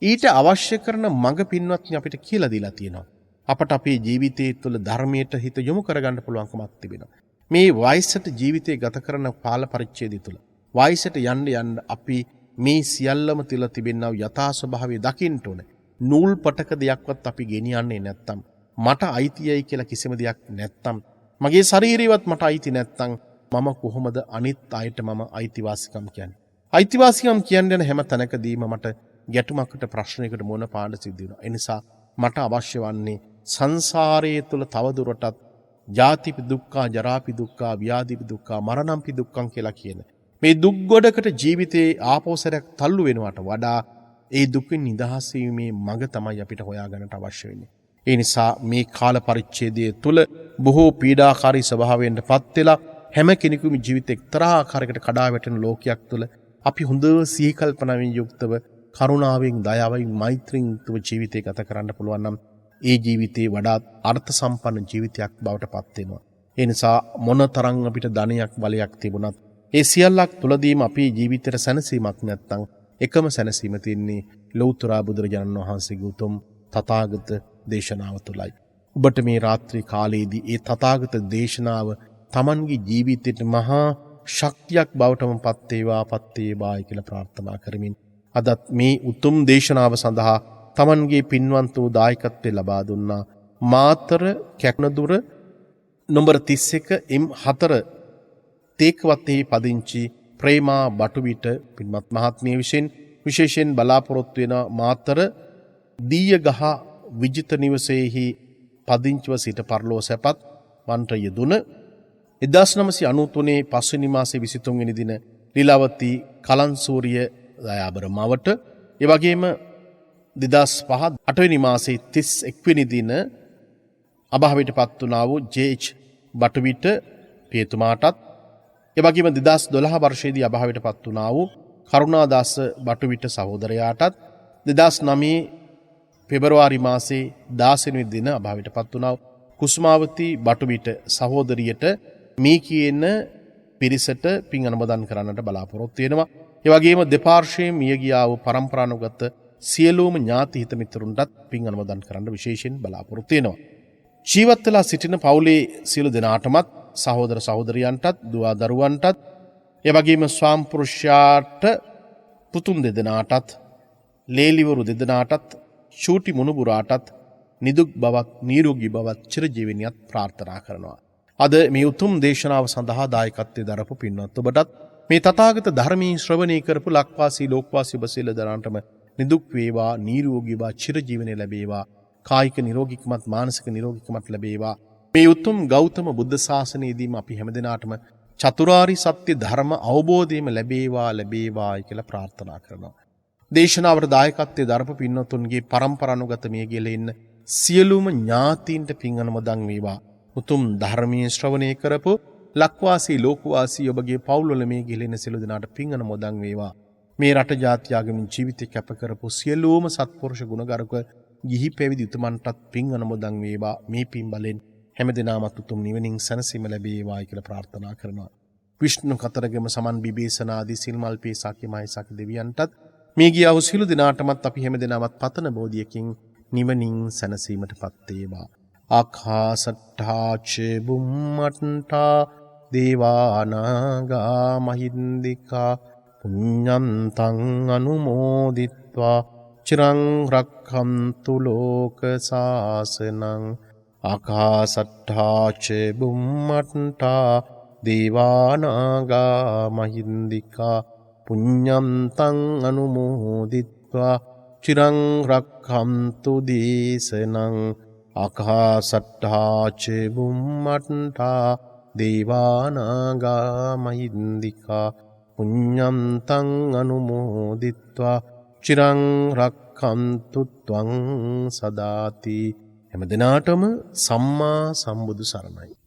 ඊට අවශ්‍ය කරන මඟ පින්වත්නි අපිට කියලා දීලා තියෙනවා. අපට අපේ ජීවිතයේ තුල ධර්මයට හිත යොමු කරගන්න පුළුවන්කමක් තිබෙනවා. මේ වයසට ජීවිතය ගත කරන කාල පරිච්ඡේදය තුල වයසට යන්න අපි මේ සියල්ලම තිල තිබෙනව යථා ස්වභාවය දකින්න ඕනේ. නූල් පටක දෙයක්වත් අපි ගෙනියන්නේ නැත්තම් මට අයිතියයි කියලා කිසිම දෙයක් නැත්තම් මගේ ශරීරයවත් මට අයිති නැත්තම් මම කොහොමද අනිත් අයට මම අයිතිවාසිකම් කියන්නේ? අයිතිවාසිකම් කියන්නේ හැම තැනකදීම මට ගැටුමකට ප්‍රශ්නයකට මොන පාඩ සිද්ධ වෙනවා. ඒ නිසා මට අවශ්‍ය වන්නේ සංසාරයේ තුල තවදුරටත් ජාතිපි දුක්ඛා ජරාපි දුක්ඛා ව්‍යාධිපි දුක්ඛා මරණම්පි දුක්ඛං කියලා කියන මේ දුක් ගොඩකට ජීවිතේ ආපෝසරයක් තල්ලු වෙනවට වඩා ඒ දුකින් නිදහස් වීමේ මඟ තමයි අපිට හොයාගන්නට අවශ්‍ය වෙන්නේ. ඒ නිසා මේ කාල පරිච්ඡේදයේ තුල බොහෝ පීඩාකාරී ස්වභාවයෙන්ද පත් වෙලා හැම කෙනෙකුම ජීවිත එක්තරා ආකාරයකට කඩා වැටෙන ලෝකයක් තුල අපි හොඳ සිහි කල්පනාවෙන් යුක්තව කරුණාවෙන් දයාවෙන් මෛත්‍රියෙන් යුක්තව ජීවිතය ගත කරන්න පුළුවන් නම් ඒ ජීවිතේ වඩාත් අර්ථ සම්පන්න ජීවිතයක් බවට පත් වෙනවා. ඒ නිසා මොන තරම් අපිට ධනයක් බලයක් තිබුණත් ඒ සියල්ලක් තුලදීම අපේ ජීවිතේට සැනසීමක් නැත්නම් එකම සැනසීම තින්නේ ලෞතර බුදුරජාණන් වහන්සේගේ උතුම් තථාගත දේශනාව තුලයි. ඔබට මේ රාත්‍රී කාලයේදී ඒ තථාගත දේශනාව Tamanගේ ජීවිතයට මහා ශක්තියක් බවටම පත් වේවායි කියලා ප්‍රාර්ථනා කරමින් අදත් මේ උතුම් දේශනාව සඳහා Tamanගේ පින්වන්ත වූ දායකත්වය ලබා දුන්නා මාතර කැකනදුර නම්බර 31 M4 තේකවත්තේ පදිංචි ප්‍රේමා බටුවිට පින්වත් මහත්මිය විසින් විශේෂයෙන් බලාපොරොත්තු වෙන මාතර දීයගහ විජිත නිවසේහි පදිංචිව සිට පරලෝ සැපත් වන්ට යෙදුන 1993 පස්වෙනි මාසේ 23 වෙනි දින ලීලාවතී කලන්සූරිය දයාබර මවට ඒ වගේම 2005 8 වෙනි මාසේ 31 වෙනි දින අභාවයටපත් වුණා වූ ජේ.එච්. බටුවිට පියතුමාටත් ඒ වගේම 2012 වර්ෂයේදී අභාවයටපත් වුණා වූ කරුණාදාස බටුවිට සහෝදරයාටත් 2009 පෙබරවාරි මාසේ 16 වෙනි දින අභාවයටපත් වුණා වූ කුස්මාවති බටුවිට සහෝදරියට මේ කියන පිරිසට පින් අනුමෝදන් කරන්නට බලාපොරොත්තු වෙනවා. ඒ වගේම දෙපාර්ශ්වයෙන් මිය ගියා වූ පරම්පරානුගත සියලුම ඥාති හිත මිතුරුන්ටත් පින් අනුමෝදන් කරන්න විශේෂයෙන් බලාපොරොත්තු වෙනවා. ජීවත් වෙලා සිටින පවුලේ සියලු දෙනාටමත් සහෝදර සහෝදරියන්ටත් දුව දරුවන්ටත් ඒ වගේම ස්වාම්පුරුෂයාට පුතුන් දෙදෙනාටත් ලේලිවරු දෙදෙනාටත් චූටි මුණුබුරාටත් නිදුක් බවක් නිරෝගී බවක් චිරජීවනයත් ප්‍රාර්ථනා කරනවා. අද මේ උතුම් දේශනාව සඳහා දායකත්වයේ දරපු පින්වත් ඔබටත් මේ තථාගත ධර්මයේ ශ්‍රවණය කරපු ලක්වාසී ලෝකවාසී ඔබ සියලු දෙනාටම නිදුක් වේවා නිරෝගී වා චිරජීවනය ලැබේවා කායික නිරෝගීකමත් මානසික නිරෝගීකමත් ලැබේවා. මේ උතුම් ගෞතම බුද්ධ ශාසනයේදීම අපි හැමදෙනාටම චතුරාරි සත්‍ය ධර්ම අවබෝධයම ලැබේවායි කියලා ප්‍රාර්ථනා කරනවා. දේශනාවට දායකත්වයේ දරපු පින්වතුන්ගේ පරම්පරානුගත මේ ගෙලෙ ඉන්න සියලුම ඥාතීන්ට පින් අනුමෝදන් වේවා. උතුම් ධර්මයේ ශ්‍රවණය කරපු ලක්වාසී ලෝකවාසී ඔබගේ පවුල්වල මේ ගෙලෙන සියලු දෙනාට පින් අනුමෝදන් වේවා. මේ රට ජාති ආගමින් ජීවිතය කැප කරපු සියලුම සත්පුරුෂ ගුණගරුක ගිහි පැවිදි උතුමන්ටත් පින් අනුමෝදන් වේවා. මේ පින් බලෙන් හැමදෙනාමත් උතුම් නිවනින් සැනසීම ලැබේවායි කියලා ප්‍රාර්ථනා කරනවා. විෂ්ණු කතරගම සමන් බිබේසන ආදී සිල්මල් පේසාකි මහේසාකි දෙවියන්ටත් මේ ගියා වූ සියලු දෙනාටමත් අපි හැමදෙනාමත් පතන බෝධියකින් නිවනින් සැනසීමටපත් වේවා. ආකාසට්ඨා ච බුම්මට්ඨා දේවානාගා මහින්దికා පුඤ්ඤන්තං අනුමෝදිත්වා චිරං රක්ඛන්තු ලෝක සාසනං. ආකාසට්ඨා ච බුම්මට්ඨා දේවානාගා මහින්దికා පුඤ්ඤන්තං අනුමෝදිත්වා චිරං රක්ඛන්තු දේශනං. ආකාසට්ඨා ච බුම්මට්ඨා දේවානාගා මහින්దికා පුඤ්ඤන්තං අනුමෝදිත්වා චිරං රක්ඛන්තු ත්වං සදාති. හැම දිනාටම සම්මා සම්බුදු සරණයි.